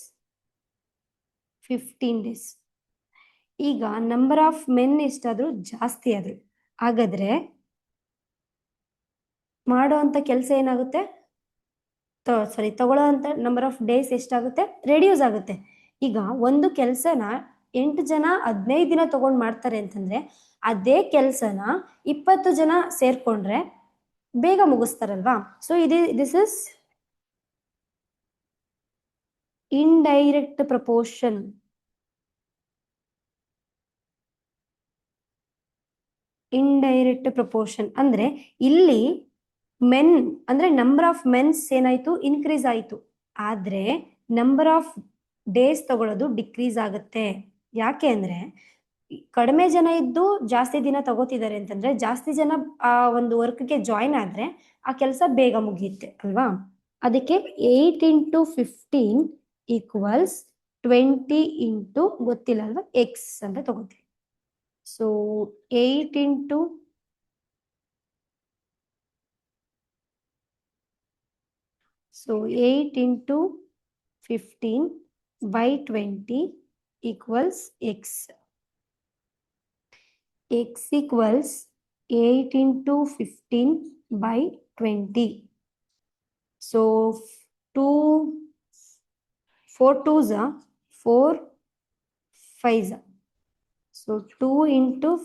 A: 15 days. ಈಗ ನಂಬರ್ ಆಫ್ ಮೆನ್ ಎಷ್ಟಾದ್ರೂ ಜಾಸ್ತಿ ಆದ್ರು ಹಾಗಾದ್ರೆ ಮಾಡುವಂಥ ಕೆಲಸ ಏನಾಗುತ್ತೆ? ತಗೊಳ್ಳೋವಂಥ ನಂಬರ್ ಆಫ್ ಡೇಸ್ ಎಷ್ಟಾಗುತ್ತೆ? ರೆಡ್ಯೂಸ್ ಆಗುತ್ತೆ. ಈಗ ಒಂದು ಕೆಲಸನ 8 ಜನ 15 ದಿನ ತಗೊಂಡು ಮಾಡ್ತಾರೆ ಅಂತಂದ್ರೆ ಅದೇ ಕೆಲಸನ 20 ಜನ ಸೇರ್ಕೊಂಡ್ರೆ ಬೇಗ ಮುಗಿಸ್ತಾರಲ್ವಾ? So this is indirect proportion. Indirect proportion ಅಂದ್ರೆ ಇಲ್ಲಿ ಮೆನ್ ಅಂದ್ರೆ ನಂಬರ್ ಆಫ್ ಮೆನ್ಸ್ ಏನಾಯ್ತು? ಇನ್ಕ್ರೀಸ್ ಆಯ್ತು. ಆದ್ರೆ ನಂಬರ್ ಆಫ್ ಡೇಸ್ ತಗೊಳ್ಳೋದು ಡಿಕ್ರೀಸ್ ಆಗುತ್ತೆ. ಯಾಕೆ ಅಂದ್ರೆ ಕಡಿಮೆ ಜನ ಇದ್ದು ಜಾಸ್ತಿ ದಿನ ತಗೋತಿದ್ದಾರೆ ಅಂತಂದ್ರೆ ಜಾಸ್ತಿ ಜನ ಆ ಒಂದು ವರ್ಕ್ಗೆ ಜಾಯಿನ್ ಆದ್ರೆ ಆ ಕೆಲಸ ಬೇಗ ಮುಗಿಯುತ್ತೆ ಅಲ್ವಾ? ಅದಕ್ಕೆ 8 × 15 ಈಕ್ವಲ್ಸ್ 20 ಇಂಟು ಗೊತ್ತಿಲ್ಲ ಅಲ್ವಾ ಎಕ್ಸ್ ಅಂತ ತಗೋತೀವಿ. So 8 × 15/20 equals x. X equals 8 × 15/20. So 4 2s 4 5s. So 2 ×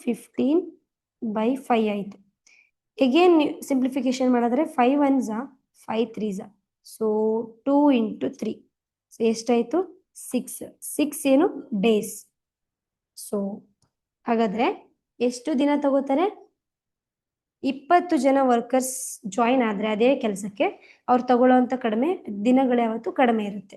A: 15/5 ಆಯ್ತು. ಅಗೇನ್ ಸಿಂಪ್ಲಿಫಿಕೇಶನ್ ಮಾಡಿದ್ರೆ 5 1s 5 3s. ಸೊ 2 × 3. ಸೊ ಎಷ್ಟಾಯ್ತು? 6 ಏನು? ಡೇಸ್. ಸೊ ಹಾಗಾದ್ರೆ ಎಷ್ಟು ದಿನ ತಗೋತಾರೆ? 20 ಜನ ವರ್ಕರ್ಸ್ ಜಾಯಿನ್ ಆದ್ರೆ ಅದೇ ಕೆಲಸಕ್ಕೆ ಅವ್ರು ತಗೊಳ್ಳೋಂಥ ಕಡಿಮೆ ದಿನಗಳು ಯಾವತ್ತು ಕಡಿಮೆ ಇರುತ್ತೆ.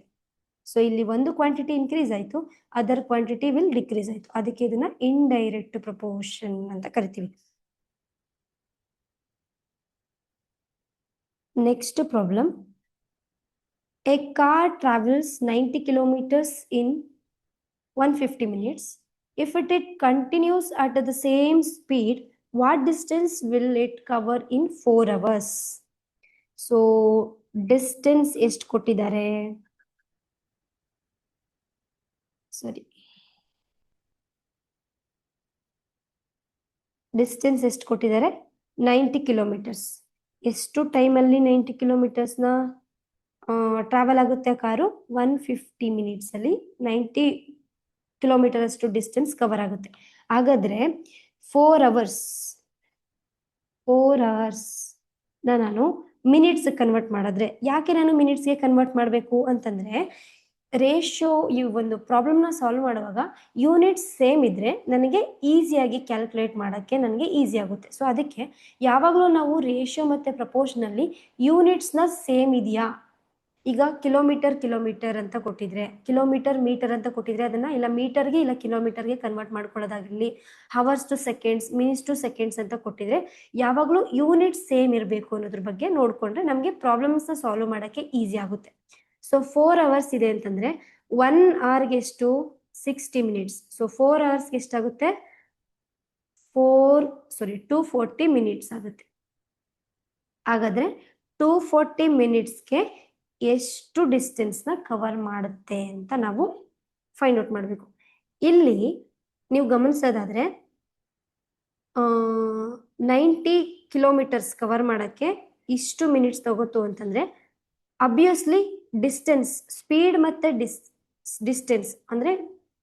A: ಸೊ ಇಲ್ಲಿ ಒಂದು ಕ್ವಾಂಟಿಟಿ ಇನ್ಕ್ರೀಸ್ ಆಯ್ತು, ಅದರ್ ಕ್ವಾಂಟಿಟಿ ವಿಲ್ ಡಿಕ್ರೀಸ್ ಆಯ್ತು. ಅದಕ್ಕೆ ಇದನ್ನ ಇಂಡೈರೆಕ್ಟ್ ಪ್ರಪೋರ್ಷನ್ ಅಂತ ಕರಿತೀವಿ. Next problem, a car travels 90 kilometers in 150 minutes. If it continues at the same speed, what distance will it cover in 4 hours? So distance ಎಷ್ಟು ಕೊಟ್ಟಿದ್ದಾರೆ? Distance ಎಷ್ಟು ಕೊಟ್ಟಿದ್ದಾರೆ? 90 kilometres. ಎಷ್ಟು ಟೈಮಲ್ಲಿ 90 ಕಿಲೋಮೀಟರ್ಸ್ನ ಟ್ರಾವೆಲ್ ಆಗುತ್ತೆ ಕಾರು? 150 ಮಿನಿಟ್ಸ್ ಅಲ್ಲಿ 90 ಕಿಲೋಮೀಟರ್ ಅಷ್ಟು ಡಿಸ್ಟೆನ್ಸ್ ಕವರ್ ಆಗುತ್ತೆ. ಹಾಗಾದ್ರೆ 4 hours ನಾನು ಮಿನಿಟ್ಸ್ ಕನ್ವರ್ಟ್ ಮಾಡಿದ್ರೆ, ಯಾಕೆ ನಾನು ಮಿನಿಟ್ಸ್ಗೆ ಕನ್ವರ್ಟ್ ಮಾಡಬೇಕು ಅಂತಂದ್ರೆ ರೇಷಿಯೋ ಈ ಒಂದು ಪ್ರಾಬ್ಲಮ್ನ ಸಾಲ್ವ್ ಮಾಡುವಾಗ ಯೂನಿಟ್ಸ್ ಸೇಮ್ ಇದ್ರೆ ನನಗೆ ಈಸಿಯಾಗಿ ಕ್ಯಾಲ್ಕುಲೇಟ್ ಮಾಡೋಕ್ಕೆ ನನಗೆ ಈಸಿ ಆಗುತ್ತೆ. ಸೊ ಅದಕ್ಕೆ ಯಾವಾಗಲೂ ನಾವು ರೇಷಿಯೋ ಮತ್ತು ಪ್ರಪೋರ್ಷನಲ್ಲಿ ಯೂನಿಟ್ಸ್ನ ಸೇಮ್ ಇದೆಯಾ ಈಗ ಕಿಲೋಮೀಟರ್ ಅಂತ ಕೊಟ್ಟಿದ್ರೆ, ಮೀಟರ್ ಅಂತ ಕೊಟ್ಟಿದ್ರೆ ಅದನ್ನ ಇಲ್ಲ ಮೀಟರ್ಗೆ ಇಲ್ಲ ಕಿಲೋಮೀಟರ್ಗೆ ಕನ್ವರ್ಟ್ ಮಾಡ್ಕೊಳ್ಳೋದಾಗಿರ್ಲಿ, hours to seconds, minutes to seconds ಅಂತ ಕೊಟ್ಟಿದ್ರೆ ಯಾವಾಗಲೂ ಯೂನಿಟ್ ಸೇಮ್ ಇರಬೇಕು ಅನ್ನೋದ್ರ ಬಗ್ಗೆ ನೋಡ್ಕೊಂಡ್ರೆ ನಮಗೆ ಪ್ರಾಬ್ಲಮ್ಸ್ನ ಸಾಲ್ವ್ ಮಾಡೋಕ್ಕೆ ಈಸಿ ಆಗುತ್ತೆ. ಸೊ 4 ಅವರ್ಸ್ ಇದೆ ಅಂತಂದ್ರೆ 1 ಅವರ್ಗೆ ಎಷ್ಟು 60 ಮಿನಿಟ್ಸ್. ಸೊ 4 ಅವರ್ಸ್ಗೆ ಎಷ್ಟಾಗುತ್ತೆ 240 ಮಿನಿಟ್ಸ್ ಆಗುತ್ತೆ. ಹಾಗಾದ್ರೆ 240 ಮಿನಿಟ್ಸ್ಗೆ ಎಷ್ಟು ಡಿಸ್ಟೆನ್ಸ್ನ ಕವರ್ ಮಾಡುತ್ತೆ ಅಂತ ನಾವು ಫೈಂಡ್ ಔಟ್ ಮಾಡಬೇಕು. ಇಲ್ಲಿ ನೀವು ಗಮನಿಸೋದಾದ್ರೆ 90 ಕಿಲೋಮೀಟರ್ಸ್ ಕವರ್ ಮಾಡೋಕ್ಕೆ ಇಷ್ಟು ಮಿನಿಟ್ಸ್ ತಗೋತು ಅಂತಂದ್ರೆ ಅಬ್ವಿಯಸ್ಲಿ ಡಿಸ್ಟೆನ್ಸ್, ಸ್ಪೀಡ್ ಮತ್ತೆ ಡಿಸ್ಟೆನ್ಸ್ ಅಂದ್ರೆ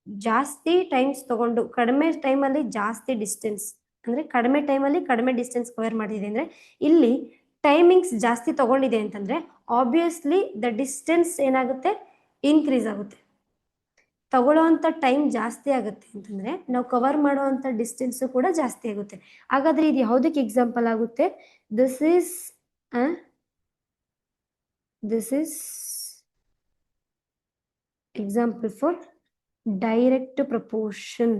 A: ಜಾಸ್ತಿ ಟೈಮ್ಸ್ ತಗೊಂಡು ಕಡಿಮೆ ಟೈಮಲ್ಲಿ ಜಾಸ್ತಿ ಡಿಸ್ಟೆನ್ಸ್ ಅಂದ್ರೆ ಕಡಿಮೆ ಟೈಮಲ್ಲಿ ಕಡಿಮೆ ಡಿಸ್ಟೆನ್ಸ್ ಕವರ್ ಮಾಡಿದೆ ಅಂದ್ರೆ ಇಲ್ಲಿ ಟೈಮಿಂಗ್ಸ್ ಜಾಸ್ತಿ ತಗೊಂಡಿದೆ ಅಂತಂದ್ರೆ ಆಬ್ವಿಯಸ್ಲಿ ದ ಡಿಸ್ಟೆನ್ಸ್ ಏನಾಗುತ್ತೆ ಇನ್ಕ್ರೀಸ್ ಆಗುತ್ತೆ. ತಗೊಳ್ಳೋವಂಥ ಟೈಮ್ ಜಾಸ್ತಿ ಆಗುತ್ತೆ ಅಂತಂದ್ರೆ ನಾವು ಕವರ್ ಮಾಡುವಂಥ ಡಿಸ್ಟೆನ್ಸ್ ಕೂಡ ಜಾಸ್ತಿ ಆಗುತ್ತೆ. ಹಾಗಾದ್ರೆ ಇದು ಯಾವುದಕ್ಕೆ ಎಕ್ಸಾಂಪಲ್ ಆಗುತ್ತೆ? This is example for direct proportion.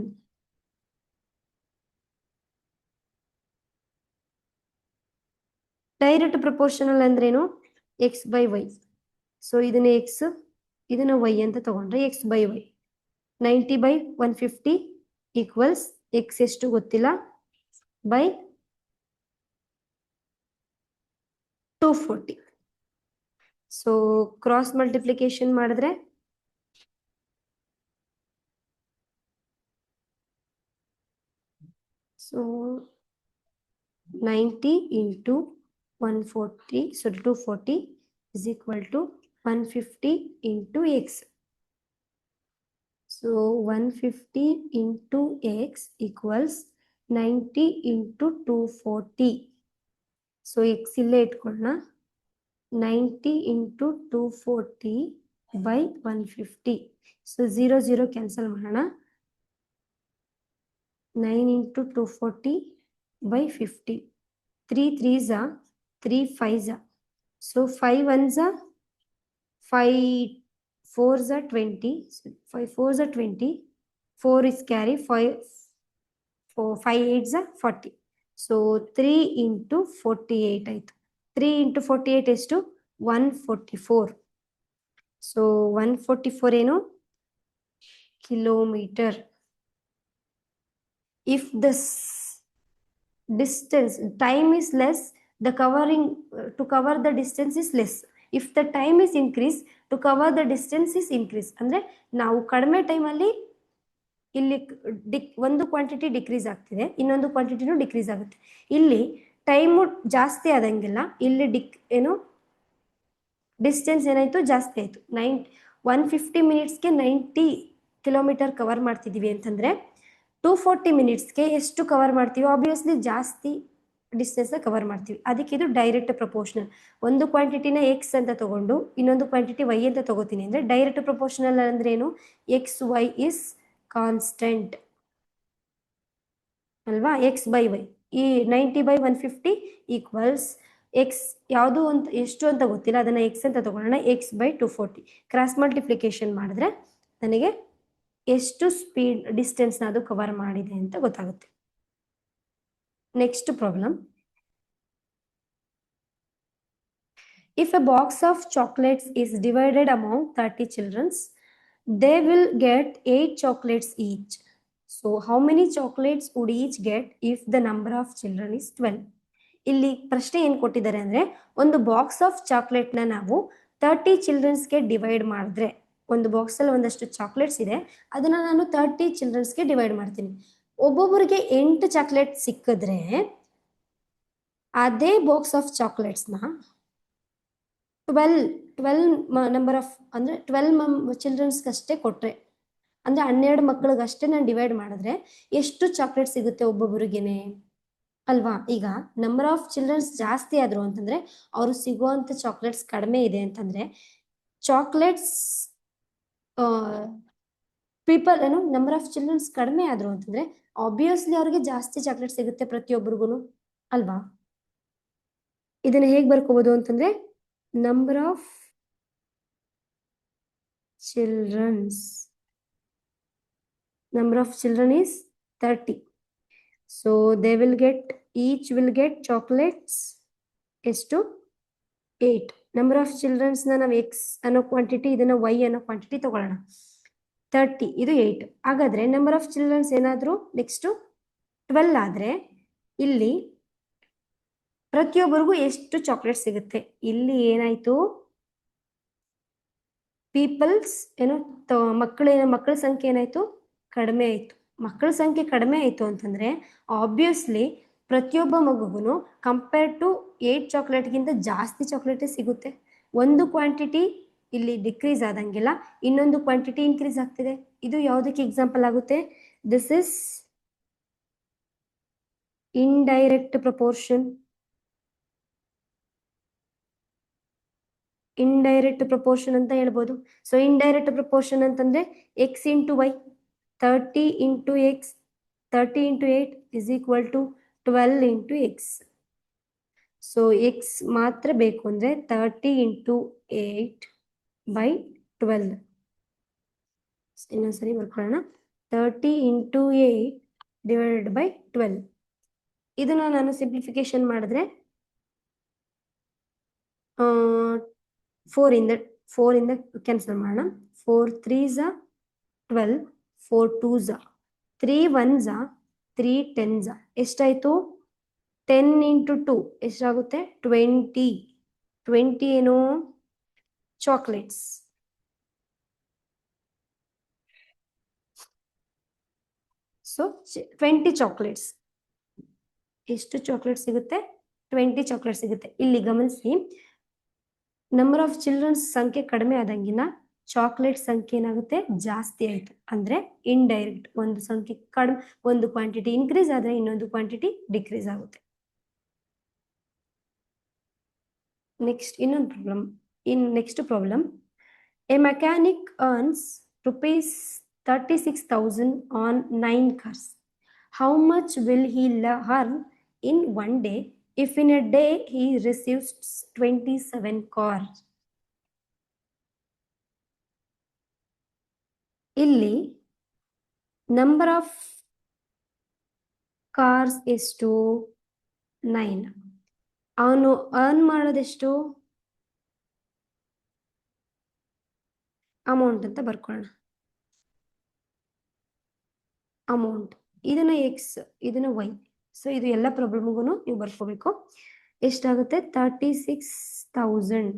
A: Direct proportional ಅಂದ್ರೇನು? X by Y. ಸೊ ಇದನ್ನ ಎಕ್ಸ್ ಇದನ್ನ ವೈ ಅಂತ ತಗೊಂಡ್ರೆ X by Y 90 by 150 equals X ಎಷ್ಟು ಗೊತ್ತಿಲ್ಲ ಬೈ 240. ಸೊ ಕ್ರಾಸ್ ಮಲ್ಟಿಪ್ಲಿಕೇಶನ್ ಮಾಡಿದ್ರೆ ಸೊ 90 into 140 240 is equal to 150 into x. So 150 into x equals 90 into 240. So x ಇಲ್ಲೇ ಇಟ್ಕೊಳ್ಳೋಣ. 90 into 240 by 150. So 0 cancel ಮಾಡೋಣ. 9 into 240 by 50. 3 3s are 3 5s are. So 5 1s are 5 4s are 20. So 5 4s are 20. 4 is carry 5 8s are 40. So 3 into 48 ಆಯ್ತು. 3 into 48 is to 144. So 144 ಏನು kilometre. If the distance time is less, the covering to cover the distance is less. If the time is increase, to cover the distance is increase. ಅಂದ್ರೆ ನಾವು ಕಡಿಮೆ time ಅಲ್ಲಿ ಇಲ್ಲಿ ಒಂದು quantity decrease ಆಗ್ತಿದೆ, ಇನ್ನೊಂದು ಕ್ವಾಂಟಿಟಿನೂ decrease ಆಗುತ್ತೆ. ಇಲ್ಲಿ ಟೈಮು ಜಾಸ್ತಿ ಆದಂಗೆಲ್ಲ ಇಲ್ಲಿ ಡಿಸ್ಟೆನ್ಸ್ ಏನಾಯ್ತು ಜಾಸ್ತಿ ಆಯ್ತು. 150 ಮಿನಿಟ್ಸ್ಗೆ 90 ಕಿಲೋಮೀಟರ್ ಕವರ್ ಮಾಡ್ತಿದೀವಿ ಅಂತಂದ್ರೆ 240 ಮಿನಿಟ್ಸ್ಗೆ ಎಷ್ಟು ಕವರ್ ಮಾಡ್ತೀವಿ? ಆಬ್ವಿಯಸ್ಲಿ ಜಾಸ್ತಿ ಡಿಸ್ಟೆನ್ಸ್ನ ಕವರ್ ಮಾಡ್ತೀವಿ. ಅದಕ್ಕೆ ಇದು ಡೈರೆಕ್ಟ್ ಪ್ರಪೋರ್ಷನಲ್. ಒಂದು ಕ್ವಾಂಟಿಟಿನ ಎಕ್ಸ್ ಅಂತ ತಗೊಂಡು ಇನ್ನೊಂದು ಕ್ವಾಂಟಿಟಿ ವೈ ಅಂತ ತಗೋತೀನಿ ಅಂದ್ರೆ ಡೈರೆಕ್ಟ್ ಪ್ರಪೋರ್ಷನಲ್ ಅಂದ್ರೆ ಏನು? ಎಕ್ಸ್ ವೈ ಇಸ್ ಕಾನ್ಸ್ಟೆಂಟ್ ಅಲ್ವಾ? X by Y. ಈ 90 by 150 ಈಕ್ವಲ್ಸ್ ಎಕ್ಸ್ ಯಾವುದು ಅಂತ ಎಷ್ಟು ಅಂತ ಗೊತ್ತಿಲ್ಲ, ಅದನ್ನ ಎಕ್ಸ್ ಅಂತ ತಗೊಳ್ಳೋಣ. ಎಕ್ಸ್ ಬೈ 240 ಕ್ರಾಸ್ ಮಲ್ಟಿಪ್ಲಿಕೇಶನ್ ಮಾಡಿದ್ರೆ ನನಗೆ ಎಷ್ಟು ಸ್ಪೀಡ್ ಡಿಸ್ಟೆನ್ಸ್ನ ಅದು ಕವರ್ ಮಾಡಿದೆ ಅಂತ ಗೊತ್ತಾಗುತ್ತೆ. Next problem. If a box of chocolates is divided among 30 children, they will get 8 chocolates each. So how many chocolates would each get if the number of children is 12? ಇಲ್ಲಿ ಪ್ರಶ್ನೆ ಏನು ಕೊಟ್ಟಿದ್ದಾರೆ ಅಂದ್ರೆ ಒಂದು ಬಾಕ್ಸ್ ಆಫ್ ಚಾಕ್ಲೇಟ್ನ ನಾವು 30 ಚಿಲ್ಡ್ರನ್ಸ್ಗೆ divide ಮಾಡಿದ್ರೆ, ಒಂದು ಬಾಕ್ಸಲ್ಲಿ ಒಂದಷ್ಟು ಚಾಕ್ಲೇಟ್ಸ್ ಇದೆ, ಅದನ್ನ ನಾನು 30 ಚಿಲ್ಡ್ರನ್ಸ್ಗೆ ಡಿವೈಡ್ ಮಾಡ್ತೀನಿ. ಒಬ್ಬೊಬ್ಬರಿಗೆ 8 ಚಾಕ್ಲೇಟ್ ಸಿಕ್ಕಿದ್ರೆ ಅದೇ ಬಾಕ್ಸ್ ಆಫ್ ಚಾಕ್ಲೇಟ್ಸ್ನ 12 ನಂಬರ್ ಆಫ್ ಅಂದ್ರೆ 12 ಚಿಲ್ಡ್ರನ್ಸ್ಗಷ್ಟೇ ಕೊಟ್ರೆ, ಅಂದ್ರೆ 12 ಮಕ್ಕಳಿಗಷ್ಟೇ ನಾನು ಡಿವೈಡ್ ಮಾಡಿದ್ರೆ ಎಷ್ಟು ಚಾಕ್ಲೇಟ್ ಸಿಗುತ್ತೆ ಒಬ್ಬೊಬ್ಬರಿಗೇನೆ ಅಲ್ವಾ? ಈಗ ನಂಬರ್ ಆಫ್ ಚಿಲ್ಡ್ರನ್ಸ್ ಜಾಸ್ತಿ ಆದ್ರು ಅಂತಂದ್ರೆ ಅವರು ಸಿಗುವಂತ ಚಾಕ್ಲೇಟ್ಸ್ ಕಡಿಮೆ ಇದೆ ಅಂತಂದ್ರೆ chocolates people number of childrens ಕಡಿಮೆ ಆದ್ರು ಅಂತಂದ್ರೆ ಆಬ್ವಿಯಸ್ಲಿ ಅವ್ರಿಗೆ ಜಾಸ್ತಿ ಚಾಕ್ಲೇಟ್ ಸಿಗುತ್ತೆ ಪ್ರತಿಯೊಬ್ಬರಿಗೂ ಅಲ್ವಾ? ಇದನ್ನ ಹೇಗೆ ಬರ್ಕೋಬಹುದು ಅಂತಂದ್ರೆ number of children's number of children is 30. So they will get, each will get chocolates ಎಷ್ಟು 8. ನಂಬರ್ ಆಫ್ ಚಿಲ್ಡ್ರನ್ಸ್ನ ನಾವು ಎಕ್ಸ್ ಅನ್ನೋ ಕ್ವಾಂಟಿಟಿ, ಇದನ್ನ ವೈ ಅನ್ನೋ ಕ್ವಾಂಟಿಟಿ ತಗೊಳ್ಳೋಣ. 30 ಇದು 8. ಹಾಗಾದ್ರೆ ನಂಬರ್ ಆಫ್ ಚಿಲ್ಡ್ರನ್ಸ್ ಏನಾದ್ರು ನೆಕ್ಸ್ಟ್ 12 ಆದ್ರೆ ಇಲ್ಲಿ ಪ್ರತಿಯೊಬ್ಬರಿಗೂ ಎಷ್ಟು ಚಾಕ್ಲೇಟ್ ಸಿಗುತ್ತೆ? ಇಲ್ಲಿ ಏನಾಯ್ತು, ಪೀಪಲ್ಸ್ ಏನು ಮಕ್ಕಳ ಸಂಖ್ಯೆ ಏನಾಯ್ತು, ಕಡಿಮೆ ಆಯ್ತು. ಮಕ್ಕಳ ಸಂಖ್ಯೆ ಕಡಿಮೆ ಆಯ್ತು ಅಂತಂದ್ರೆ ಆಬ್ವಿಯಸ್ಲಿ ಪ್ರತಿಯೊಬ್ಬ ಮಗುಗೂ ಕಂಪೇರ್ ಟು 8 ಚಾಕ್ಲೇಟ್ಗಿಂತ ಜಾಸ್ತಿ ಚಾಕ್ಲೇಟೇ ಸಿಗುತ್ತೆ. ಒಂದು ಕ್ವಾಂಟಿಟಿ ಇಲ್ಲಿ ಡಿಕ್ರೀಸ್ ಆದಂಗಿಲ್ಲ, ಇನ್ನೊಂದು ಕ್ವಾಂಟಿಟಿ ಇನ್ಕ್ರೀಸ್ ಆಗ್ತಿದೆ. ಇದು ಯಾವುದಕ್ಕೆ ಎಕ್ಸಾಂಪಲ್ ಆಗುತ್ತೆ? This is indirect proportion. Indirect proportion ಅಂತ ಹೇಳ್ಬೋದು. ಸೊ ಇಂಡೈರೆಕ್ಟ್ ಪ್ರಪೋರ್ಷನ್ ಅಂತಂದ್ರೆ X into Y, 30 into X, 30 into 8 is equal to 12 into X. So X ಮಾತ್ರ ಬೇಕು ಅಂದ್ರೆ 30 ಇಂಟು 8 ಬೈ 12. ಇನ್ನೊಂದ್ಸರಿ ಬರ್ಕೊಳ್ಳೋಣ, 30 ಇಂಟು 8 ಡಿವೈಡೆಡ್ ಬೈ 12. ಇದನ್ನ ನಾನು ಸಿಂಪ್ಲಿಫಿಕೇಶನ್ ಮಾಡಿದ್ರೆ 4 ಇಂದ ಕ್ಯಾನ್ಸಲ್ ಮಾಡೋಣ. 4 3s 12, 4 2s 3 1s 3 10s ಎಷ್ಟಾಯ್ತು? 10 ಇಂಟು 2 ಎಷ್ಟಾಗುತ್ತೆ? 20. 20 ಏನು? ಚಾಕ್ಲೇಟ್ಸ್. So 20 chocolates. ಎಷ್ಟು ಚಾಕ್ಲೇಟ್ ಸಿಗುತ್ತೆ? 20 ಚಾಕ್ಲೇಟ್ ಸಿಗುತ್ತೆ. ಇಲ್ಲಿ ಗಮನಿಸಿ, ನಂಬರ್ ಆಫ್ ಚಿಲ್ಡ್ರನ್ಸ್ ಸಂಖ್ಯೆ ಕಡಿಮೆ ಆದಂಗಿನ ಚಾಕ್ಲೇಟ್ ಸಂಖ್ಯೆ ಏನಾಗುತ್ತೆ? ಜಾಸ್ತಿ ಆಯ್ತು. ಅಂದ್ರೆ ಇಂಡೈರೆಕ್ಟ್, ಒಂದು ಸಂಖ್ಯೆ ಕಡಿಮೆ, ಒಂದು ಕ್ವಾಂಟಿಟಿ ಇನ್ಕ್ರೀಸ್ ಆದ್ರೆ ಇನ್ನೊಂದು ಕ್ವಾಂಟಿಟಿ ಡಿಕ್ರೀಸ್ ಆಗುತ್ತೆ. ನೆಕ್ಸ್ಟ್ ಇನ್ನೊಂದು problem. Next problem, A mechanic earns ₹36,000 on 9 cars. How much will he earn in one day if in a day he receives 27 cars? ಇಲ್ಲಿ ನಂಬರ್ ಆಫ್ ಕಾರ್ಸ್ ಎಷ್ಟು? 9. ಅವನು earn ಮಾಡೋದೆಷ್ಟು? Amount ಅಂತ ಬರ್ಕೊಳ್ಳೋಣ. Amount, ಇದನ್ನ X, ಇದನ್ನ Y. So ಇದು ಎಲ್ಲ ಪ್ರಾಬ್ಲಮ್ಗೂ ನೀವು ಬರ್ಕೋಬೇಕು. ಎಷ್ಟಾಗುತ್ತೆ? 36,000.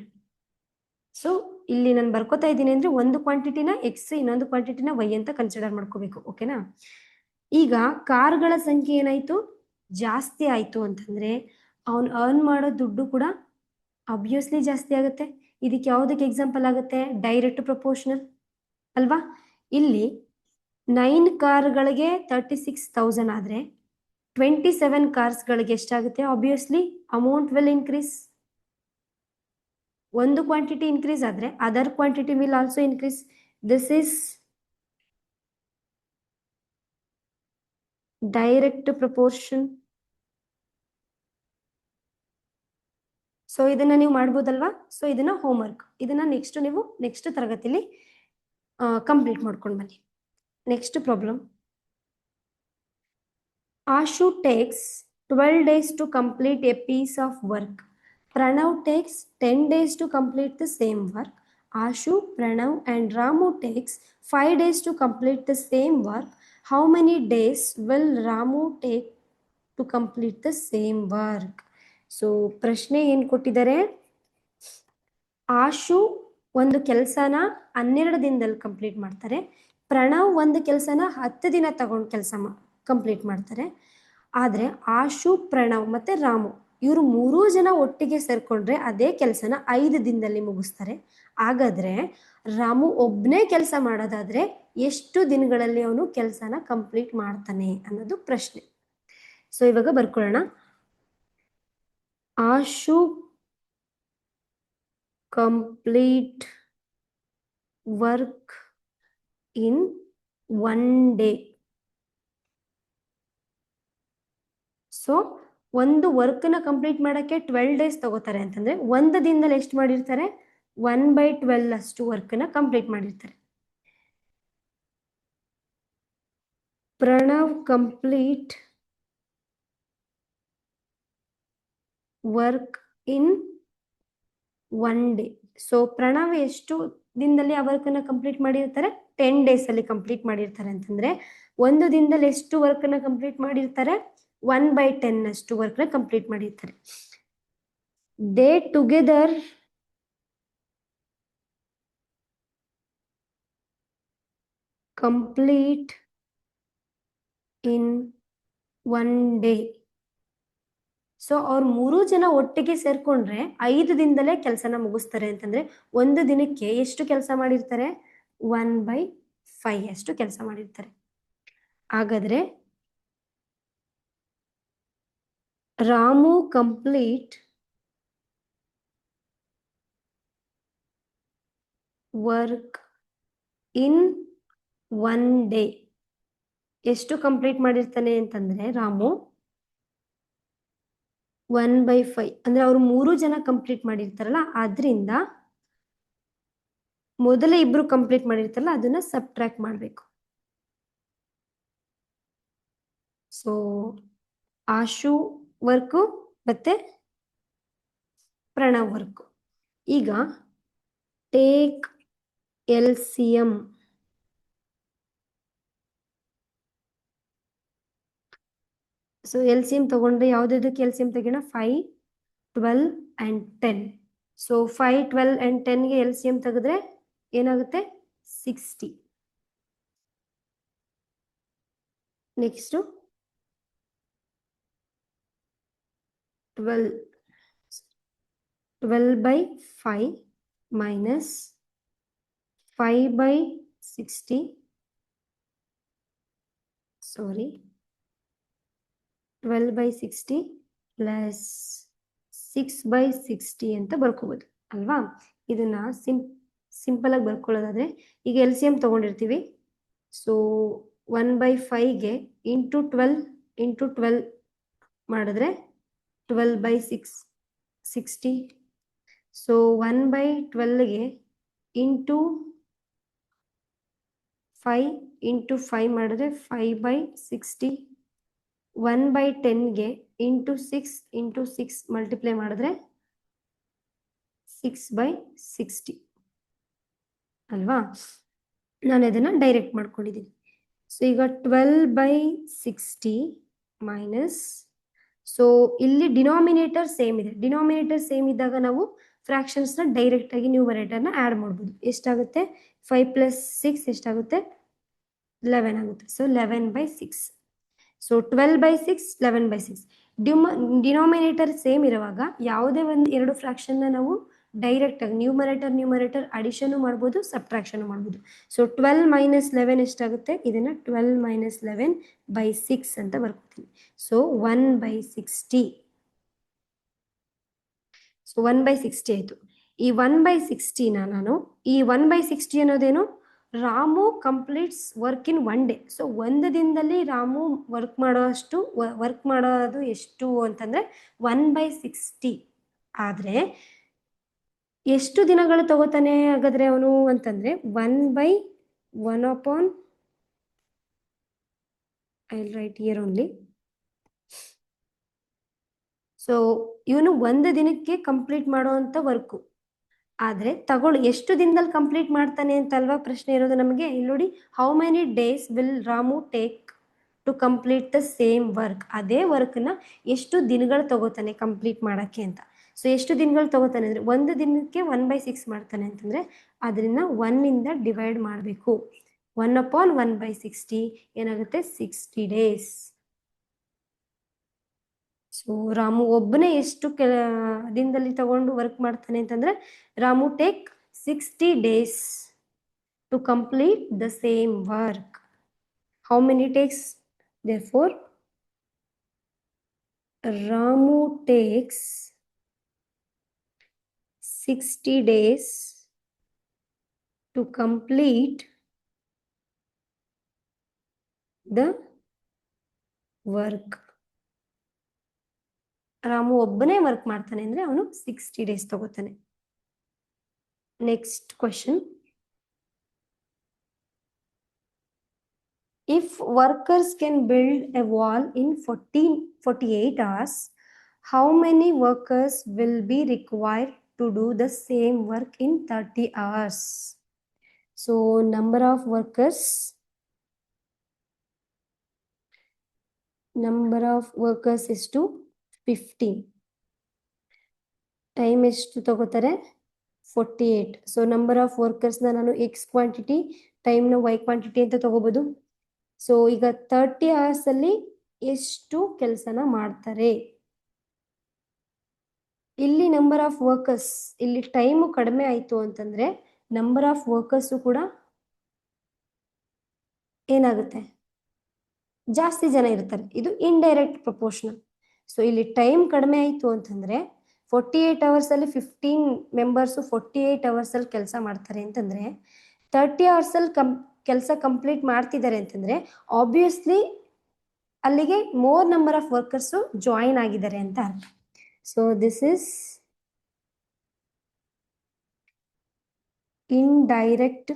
A: ಸೊ ಇಲ್ಲಿ ನಾನು ಬರ್ಕೋತಾ ಇದ್ದೀನಿ ಅಂದ್ರೆ ಒಂದು ಕ್ವಾಂಟಿಟಿನ ಎಕ್ಸ್, ಇನ್ನೊಂದು ಕ್ವಾಂಟಿಟಿನ ವೈ ಅಂತ ಕನ್ಸಿಡರ್ ಮಾಡ್ಕೋಬೇಕು. ಓಕೆನಾ? ಈಗ ಕಾರ್ಗಳ ಸಂಖ್ಯೆ ಏನಾಯ್ತು? ಜಾಸ್ತಿ ಆಯ್ತು ಅಂತಂದ್ರೆ ಅವನು ಅರ್ನ್ ಮಾಡೋ ದುಡ್ಡು ಕೂಡ ಆಬ್ವಿಯಸ್ಲಿ ಜಾಸ್ತಿ ಆಗುತ್ತೆ. ಇದಕ್ಕೆ ಯಾವುದಕ್ಕೆ ಎಕ್ಸಾಂಪಲ್ ಆಗುತ್ತೆ? ಡೈರೆಕ್ಟ್ ಪ್ರಪೋರ್ಷನಲ್ ಅಲ್ವಾ? ಇಲ್ಲಿ 9 ಕಾರ್ಗಳಿಗೆ 36,000 ಆದ್ರೆ 27 ಕಾರ್ಸ್ಗಳಿಗೆ ಎಷ್ಟಾಗುತ್ತೆ? Obviously amount will increase. ಒಂದು ಕ್ವಾಂಟಿಟಿ ಇನ್ಕ್ರೀಸ್ ಆದ್ರೆ other quantity will also increase. This is direct proportion. So ಇದನ್ನ ನೀವು ಮಾಡ್ಬೋದಲ್ವಾ? ಸೊ ಇದನ್ನ ಹೋಮ್ವರ್ಕ್, ಇದನ್ನ ನೀವು ನೆಕ್ಸ್ಟ್ ತರಗತಿಲಿ ಕಂಪ್ಲೀಟ್ ಮಾಡ್ಕೊಂಡು ಬನ್ನಿ. Next problem, Ashu takes 12 days to complete a piece of work. Pranav takes 10 days to complete the same work. Ashu, Pranav and Ramu takes 5 days to complete the same work. How many days will Ramu take to complete the same work? So ಪ್ರಶ್ನೆ ಏನು ಕೊಟ್ಟಿದ್ದಾರೆ? ಆಶು ಒಂದು ಕೆಲಸನ 12 ದಿನದಲ್ಲಿ complete ಮಾಡ್ತಾರೆ. ಪ್ರಣವ್ ಒಂದು ಕೆಲಸನ 10 ದಿನ ತಗೊಂಡು ಕಂಪ್ಲೀಟ್ ಮಾಡ್ತಾರೆ. ಆದ್ರೆ ಆಶು, ಪ್ರಣವ್ ಮತ್ತೆ ರಾಮು ಇವರು 3 ಜನ ಒಟ್ಟಿಗೆ ಸೇರ್ಕೊಂಡ್ರೆ ಅದೇ ಕೆಲಸನ 5 ದಿನದಲ್ಲಿ ಮುಗಿಸ್ತಾರೆ. ಹಾಗಾದ್ರೆ ರಾಮು ಒಬ್ಬನೇ ಕೆಲಸ ಮಾಡೋದಾದ್ರೆ ಎಷ್ಟು ದಿನಗಳಲ್ಲಿ ಅವನು ಕೆಲಸನ ಕಂಪ್ಲೀಟ್ ಮಾಡ್ತಾನೆ ಅನ್ನೋದು ಪ್ರಶ್ನೆ. ಸೊ ಇವಾಗ ಬರ್ಕೊಳ್ಳೋಣ. Ashu complete work in 1 day. So ಒಂದು ವರ್ಕ್ನ ಕಂಪ್ಲೀಟ್ ಮಾಡೋಕ್ಕೆ 12 ಡೇಸ್ ತಗೋತಾರೆ ಅಂತಂದ್ರೆ ಒಂದು ದಿನದಲ್ಲಿ ಎಷ್ಟು ಮಾಡಿರ್ತಾರೆ? 1/12 ಅಷ್ಟು ವರ್ಕ್ನ ಕಂಪ್ಲೀಟ್ ಮಾಡಿರ್ತಾರೆ. Pranav complete work in 1 day. So Pranav ಎಷ್ಟು ದಿನದಲ್ಲಿ ಆ ವರ್ಕ್ ಅನ್ನ ಕಂಪ್ಲೀಟ್ ಮಾಡಿರ್ತಾರೆ? 10 ಡೇಸ್ ಅಲ್ಲಿ ಕಂಪ್ಲೀಟ್ ಮಾಡಿರ್ತಾರೆ. ಅಂತಂದ್ರೆ ಒಂದು ದಿನದಲ್ಲಿ ಎಷ್ಟು ವರ್ಕ್ ಅನ್ನ ಕಂಪ್ಲೀಟ್ ಮಾಡಿರ್ತಾರೆ? 1/10 ಅಷ್ಟು ವರ್ಕ್ ನ ಕಂಪ್ಲೀಟ್ ಮಾಡಿರ್ತಾರೆ. They together complete in 1 day. So ಅವ್ರು 3 ಜನ ಒಟ್ಟಿಗೆ ಸೇರ್ಕೊಂಡ್ರೆ 5 ದಿನದಲ್ಲೇ ಕೆಲಸನ ಮುಗಿಸ್ತಾರೆ. ಅಂತಂದ್ರೆ ಒಂದು ದಿನಕ್ಕೆ ಎಷ್ಟು ಕೆಲಸ ಮಾಡಿರ್ತಾರೆ? 1/5 ಅಷ್ಟು ಕೆಲಸ ಮಾಡಿರ್ತಾರೆ. ಹಾಗಾದ್ರೆ Ramu complete work in 1 day. ಎಷ್ಟು ಕಂಪ್ಲೀಟ್ ಮಾಡಿರ್ತಾನೆ ಅಂತಂದ್ರೆ ರಾಮು 1/5 ಅಂದ್ರೆ ಅವ್ರು 3 ಜನ ಕಂಪ್ಲೀಟ್ ಮಾಡಿರ್ತಾರಲ್ಲ, ಆದ್ರಿಂದ ಮೊದಲ ಇಬ್ರು ಕಂಪ್ಲೀಟ್ ಮಾಡಿರ್ತಾರಲ್ಲ ಅದನ್ನ ಸಬ್ಟ್ರಾಕ್ಟ್ ಮಾಡಬೇಕು. ಸೊ ಆಶು ವರ್ಕು ಮತ್ತೆ ಪ್ರಣವ್ ವರ್ಕು. ಈಗ ಟೇಕ್ LCM. ಸೊ LCM ತಗೊಂಡ್ರೆ ಯಾವ್ದಕ್ಕೆ LCM ತೆಗೋಣ? 5, 12 and 10. So 5, 12 and 10ಗೆ LCM ತೆಗೆದ್ರೆ ಏನಾಗುತ್ತೆ? 60. Next 12/5 minus 5/60. ಸಾರಿ, 12/60 ಪ್ಲಸ್ 6/60 ಅಂತ ಬರ್ಕೋಬಹುದು ಅಲ್ವಾ? ಇದನ್ನ ಸಿಂಪಲ್ ಆಗಿ ಬರ್ಕೊಳ್ಳೋದಾದ್ರೆ ಈಗ LCM ತಗೊಂಡಿರ್ತೀವಿ. ಸೊ 1/5ಗೆ ಇಂಟು 12 ಮಾಡಿದ್ರೆ 12/6 60. ಸೊ 1/12ಗೆ ಇಂಟು 5 ಇಂಟು 5 ಮಾಡಿದ್ರೆ 5/60. 1/10ಗೆ ಇಂಟು 6 ಮಲ್ಟಿಪ್ಲೈ ಮಾಡಿದ್ರೆ 6/60 ಅಲ್ವಾ? ನಾನು ಇದನ್ನ ಡೈರೆಕ್ಟ್ ಮಾಡ್ಕೊಂಡಿದ್ದೀನಿ. ಸೊ ಈಗ 12/60 ಮೈನಸ್, ಸೊ ಇಲ್ಲಿ ಡಿನಾಮಿನೇಟರ್ ಸೇಮ್ ಇದೆ. ಡಿನಾಮಿನೇಟರ್ ಸೇಮ್ ಇದ್ದಾಗ ನಾವು ಫ್ರಾಕ್ಷನ್ಸ್ನ ಡೈರೆಕ್ಟ್ ಆಗಿ ನ್ಯೂಮರೇಟರ್ನ ಆ್ಯಡ್ ಮಾಡ್ಬೋದು. ಎಷ್ಟಾಗುತ್ತೆ? 5 + 6 ಎಷ್ಟಾಗುತ್ತೆ? 11 ಆಗುತ್ತೆ. ಸೊ 11/6. ಸೊ 12/6 11/6. ಡಿನಾಮಿನೇಟರ್ ಸೇಮ್ ಇರುವಾಗ ಯಾವುದೇ ಒಂದು ಎರಡು ಫ್ರಾಕ್ಷನ್ನ ನಾವು ಡೈರೆಕ್ಟ್ ಆಗಿ ನ್ಯೂಮರೇಟರ್ ಅಡಿಷನ್ ಮಾಡ್ಬೋದು, ಸಬ್ಟ್ರಾಕ್ಷನ್ ಮಾಡ್ಬೋದು. ಸೊ 12 - 11 ಎಷ್ಟಾಗುತ್ತೆ? ಇದನ್ನ 12 - 11/6 ಅಂತ ಬರ್ಕೊತೀನಿ. ಸೊ 1/60. ಸೊ 1/60 ಆಯ್ತು. ಈ 1/60ನ ನಾನು ಈ 1/60 ಅನ್ನೋದೇನು? Ramu completes work in 1 day. So ಒಂದು ದಿನದಲ್ಲಿ ರಾಮು ವರ್ಕ್ ಮಾಡೋದು ಎಷ್ಟು ಅಂತಂದ್ರೆ 1/60. ಆದ್ರೆ ಎಷ್ಟು ದಿನಗಳು ತಗೋತಾನೆ ಹಾಗಾದ್ರೆ ಅವನು ಅಂತಂದ್ರೆ 1/1 I'll write here only. So ಇವನು ಒಂದು ದಿನಕ್ಕೆ ಕಂಪ್ಲೀಟ್ ಮಾಡುವಂತ ವರ್ಕು. ಆದ್ರೆ ಎಷ್ಟು ದಿನದಲ್ಲಿ ಕಂಪ್ಲೀಟ್ ಮಾಡ್ತಾನೆ ಅಂತ ಅಲ್ವಾ ಪ್ರಶ್ನೆ ಇರೋದು ನಮಗೆ. ಇಲ್ಲಿ ನೋಡಿ, how many days will Ramu take to complete the same work. ಅದೇ ವರ್ಕ್ನ ಎಷ್ಟು ದಿನಗಳು ತಗೋತಾನೆ ಕಂಪ್ಲೀಟ್ ಮಾಡಕ್ಕೆ ಅಂತ. ಸೊ ಎಷ್ಟು ದಿನಗಳು ತಗೋತಾನೆ ಅಂದ್ರೆ ಒಂದು ದಿನಕ್ಕೆ 1/6 ಮಾಡ್ತಾನೆ ಅಂತಂದ್ರೆ ಅದರಿಂದ 1ಇಂದ ಡಿವೈಡ್ ಮಾಡಬೇಕು. 1/1/60 ಏನಾಗುತ್ತೆ? 60 ಡೇಸ್. ಸೊ ರಾಮು ಒಬ್ಬನೇ ಎಷ್ಟು ದಿನದಲ್ಲಿ ತಗೊಂಡು ವರ್ಕ್ ಮಾಡ್ತಾನೆ ಅಂತಂದ್ರೆ Ramu take 60 days to complete the same work. How many takes? therefore Ramu takes 60 days to complete the work. Ramu ಒಬ್ಬನೇ ವರ್ಕ್ ಮಾಡ್ತಾನೆ ಅಂದ್ರೆ ಅವನು 60 ಡೇಸ್ ತಗೋತಾನೆ. Next question. If workers can build a wall in 48 hours, how many workers will be required to do the same work in 30 hours? So number of workers is to 15. Time ಎಷ್ಟು ತಗೋತಾರೆ 48. So number of ವರ್ಕರ್ಸ್ನ ನಾನು X quantity, ಟೈಮ್ನ Y quantity ಅಂತ ತಗೋಬಹುದು. So ಈಗ 30 hours ಅಲ್ಲಿ ಎಷ್ಟು ಕೆಲಸನ ಮಾಡ್ತಾರೆ? ಇಲ್ಲಿ ನಂಬರ್ ಆಫ್ ವರ್ಕರ್ಸ್, ಇಲ್ಲಿ ಟೈಮು ಕಡಿಮೆ ಆಯಿತು ಅಂತಂದ್ರೆ ನಂಬರ್ ಆಫ್ ವರ್ಕರ್ಸು ಕೂಡ ಏನಾಗುತ್ತೆ, ಜಾಸ್ತಿ ಜನ ಇರ್ತಾರೆ. ಇದು ಇಂಡೈರೆಕ್ಟ್ ಪ್ರಪೋರ್ಷನಲ್. ಸೊ ಇಲ್ಲಿ ಟೈಮ್ ಕಡಿಮೆ ಆಯಿತು ಅಂತಂದ್ರೆ 48 hours ಅಲ್ಲಿ 15 ಮೆಂಬರ್ಸು 48 hours ಅಲ್ಲಿ ಕೆಲಸ ಮಾಡ್ತಾರೆ ಅಂತಂದ್ರೆ 30 hours ಅಲ್ಲಿ ಕೆಲಸ ಕಂಪ್ಲೀಟ್ ಮಾಡ್ತಿದ್ದಾರೆ ಅಂತಂದ್ರೆ ಆಬ್ವಿಯಸ್ಲಿ ಅಲ್ಲಿಗೆ more number of workers join ಆಗಿದ್ದಾರೆ ಅಂತ ಅರ್ಥ. So this is indirect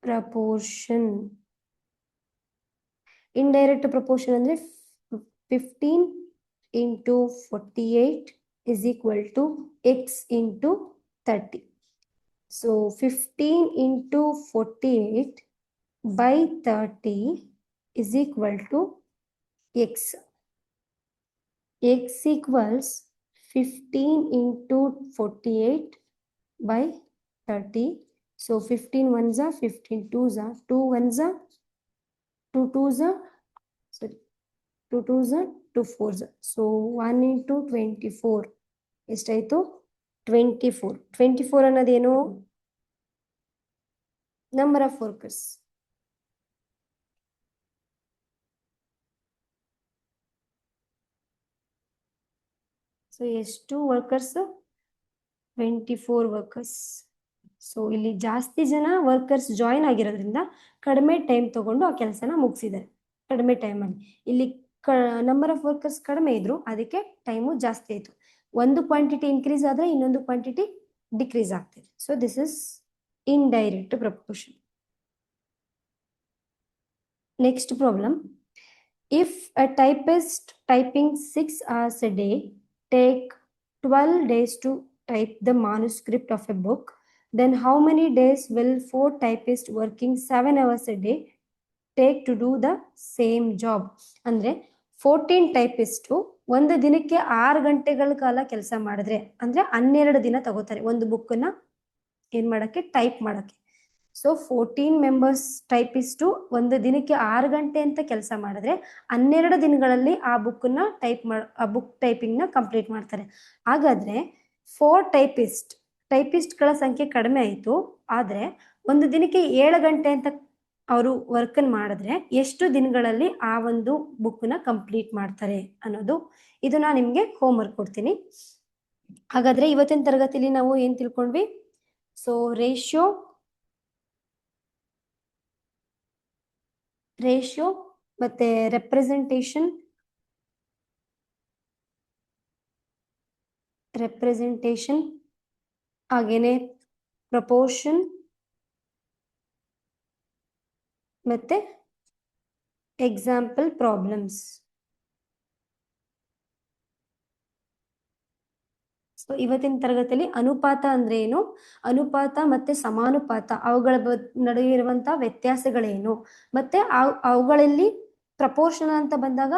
A: proportion. Indirect proportion ಅಂದ್ರೆ 15 into 48 is equal to x into 30. So 15 into 48 by 30 is equal to x. X equals 15 into 48 by 30. So 15 ones are 15 twos are 2 ones are 2 twos are, sorry, 2 twos are 2 fours are. So 1 into 24 ಎಷ್ಟಾಯಿತು 24. 24 ಅನ್ನೋದೇನು number of workers. So ಎಷ್ಟು workers 24 workers. So ಇಲ್ಲಿ ಜಾಸ್ತಿ ಜನ workers join ಆಗಿರೋದ್ರಿಂದ ಕಡಿಮೆ time ತಗೊಂಡು ಆ ಕೆಲಸನ ಮುಗಿಸಿದ್ದಾರೆ ಕಡಿಮೆ ಟೈಮಲ್ಲಿ. ಇಲ್ಲಿ ನಂಬರ್ ಆಫ್ ವರ್ಕರ್ಸ್ ಕಡಿಮೆ ಇದ್ರು, ಅದಕ್ಕೆ ಟೈಮು ಜಾಸ್ತಿ ಆಯಿತು. ಒಂದು ಕ್ವಾಂಟಿಟಿ ಇನ್ಕ್ರೀಸ್ ಆದರೆ ಇನ್ನೊಂದು ಕ್ವಾಂಟಿಟಿ ಡಿಕ್ರೀಸ್ ಆಗ್ತಿದೆ. So this is indirect proportion. Next problem. If a typist typing 6 hours a day take 12 days to type the manuscript of a book, then how many days will 4 typists working 7 hours a day take to do the same job? ಅಂದ್ರೆ 14 typist ಒಂದು ದಿನಕ್ಕೆ 6 ಗಂಟೆಗಳ ಕಾಲ ಕೆಲಸ ಮಾಡಿದ್ರೆ ಅಂದ್ರೆ 12 ದಿನ ತಗೋತಾರೆ ಒಂದು ಬುಕ್ಕನ್ನ ಏನ್ ಮಾಡಕ್ಕೆ, ಟೈಪ್ ಮಾಡಕ್ಕೆ. ಸೊ 14 ಮೆಂಬರ್ಸ್ ಟೈಪಿಸ್ಟು ಒಂದು ದಿನಕ್ಕೆ 6 ಗಂಟೆ ಅಂತ ಕೆಲಸ ಮಾಡಿದ್ರೆ 12 ದಿನಗಳಲ್ಲಿ ಆ ಬುಕ್ನ ಆ ಬುಕ್ ಟೈಪಿಂಗ್ನ ಕಂಪ್ಲೀಟ್ ಮಾಡ್ತಾರೆ. ಹಾಗಾದ್ರೆ 4 ಟೈಪಿಸ್ಟ್ಗಳ ಸಂಖ್ಯೆ ಕಡಿಮೆ ಆಯಿತು, ಆದರೆ ಒಂದು ದಿನಕ್ಕೆ 7 ಗಂಟೆ ಅಂತ ಅವರು ವರ್ಕನ್ನು ಮಾಡಿದ್ರೆ ಎಷ್ಟು ದಿನಗಳಲ್ಲಿ ಆ ಒಂದು ಬುಕ್ನ ಕಂಪ್ಲೀಟ್ ಮಾಡ್ತಾರೆ ಅನ್ನೋದು, ಇದು ನಾನು ನಿಮಗೆ ಹೋಮ್ವರ್ಕ್ ಕೊಡ್ತೀನಿ. ಹಾಗಾದ್ರೆ ಇವತ್ತಿನ ತರಗತಿಯಲ್ಲಿ ನಾವು ಏನು ತಿಳ್ಕೊಂಡ್ವಿ? ಸೊ ರೇಷಿಯೋ ಮತ್ತೆ ರೆಪ್ರೆಸೆಂಟೇಷನ್ ಹಾಗೇನೆ ಪ್ರಪೋರ್ಷನ್ ಮತ್ತೆ ಎಕ್ಸಾಂಪಲ್ ಪ್ರಾಬ್ಲಮ್ಸ್. ಸೊ ಇವತ್ತಿನ ತರಗತಿಯಲ್ಲಿ ಅನುಪಾತ ಅಂದ್ರೆ ಏನು, ಅನುಪಾತ ಮತ್ತೆ ಸಮಾನುಪಾತ ಅವುಗಳ ನಡುವೆ ಇರುವಂತಹ ವ್ಯತ್ಯಾಸಗಳೇನು, ಮತ್ತೆ ಅವುಗಳಲ್ಲಿ ಪ್ರಪೋರ್ಷನ್ ಅಂತ ಬಂದಾಗ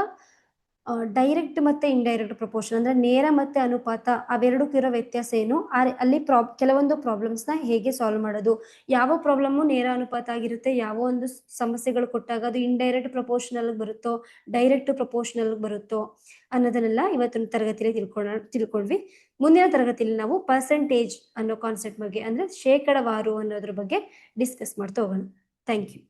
A: ಡೈರೆಕ್ಟ್ ಮತ್ತೆ ಇಂಡೈರೆಕ್ಟ್ ಪ್ರಪೋರ್ಷನ್ ಅಂದ್ರೆ ನೇರ ಮತ್ತೆ ಅನುಪಾತ ಅವೆರಡಕ್ಕಿರೋ ವ್ಯತ್ಯಾಸ ಏನು, ಅಲ್ಲಿ ಕೆಲವೊಂದು ಪ್ರಾಬ್ಲಮ್ಸ್ನ ಹೇಗೆ ಸಾಲ್ವ್ ಮಾಡೋದು, ಯಾವ ಪ್ರಾಬ್ಲಮ್ಮು ನೇರ ಅನುಪಾತ ಆಗಿರುತ್ತೆ, ಯಾವ ಒಂದು ಸಮಸ್ಯೆಗಳು ಕೊಟ್ಟಾಗ ಅದು ಇಂಡೈರೆಕ್ಟ್ ಪ್ರಪೋರ್ಷನಲ್ ಬರುತ್ತೋ ಡೈರೆಕ್ಟ್ ಪ್ರಪೋರ್ಷನಲ್ ಬರುತ್ತೋ ಅನ್ನೋದನ್ನೆಲ್ಲ ಇವತ್ತಿನ ತರಗತಿಯಲ್ಲಿ ತಿಳ್ಕೊಂಡ್ವಿ. ಮುಂದಿನ ತರಗತಿಯಲ್ಲಿ ನಾವು ಪರ್ಸೆಂಟೇಜ್ ಅನ್ನೋ ಕಾನ್ಸೆಪ್ಟ್ ಬಗ್ಗೆ ಅಂದ್ರೆ ಶೇಕಡವಾರು ಅನ್ನೋದ್ರ ಬಗ್ಗೆ ಡಿಸ್ಕಸ್ ಮಾಡ್ತಾ ಹೋಗೋಣ. Thank you.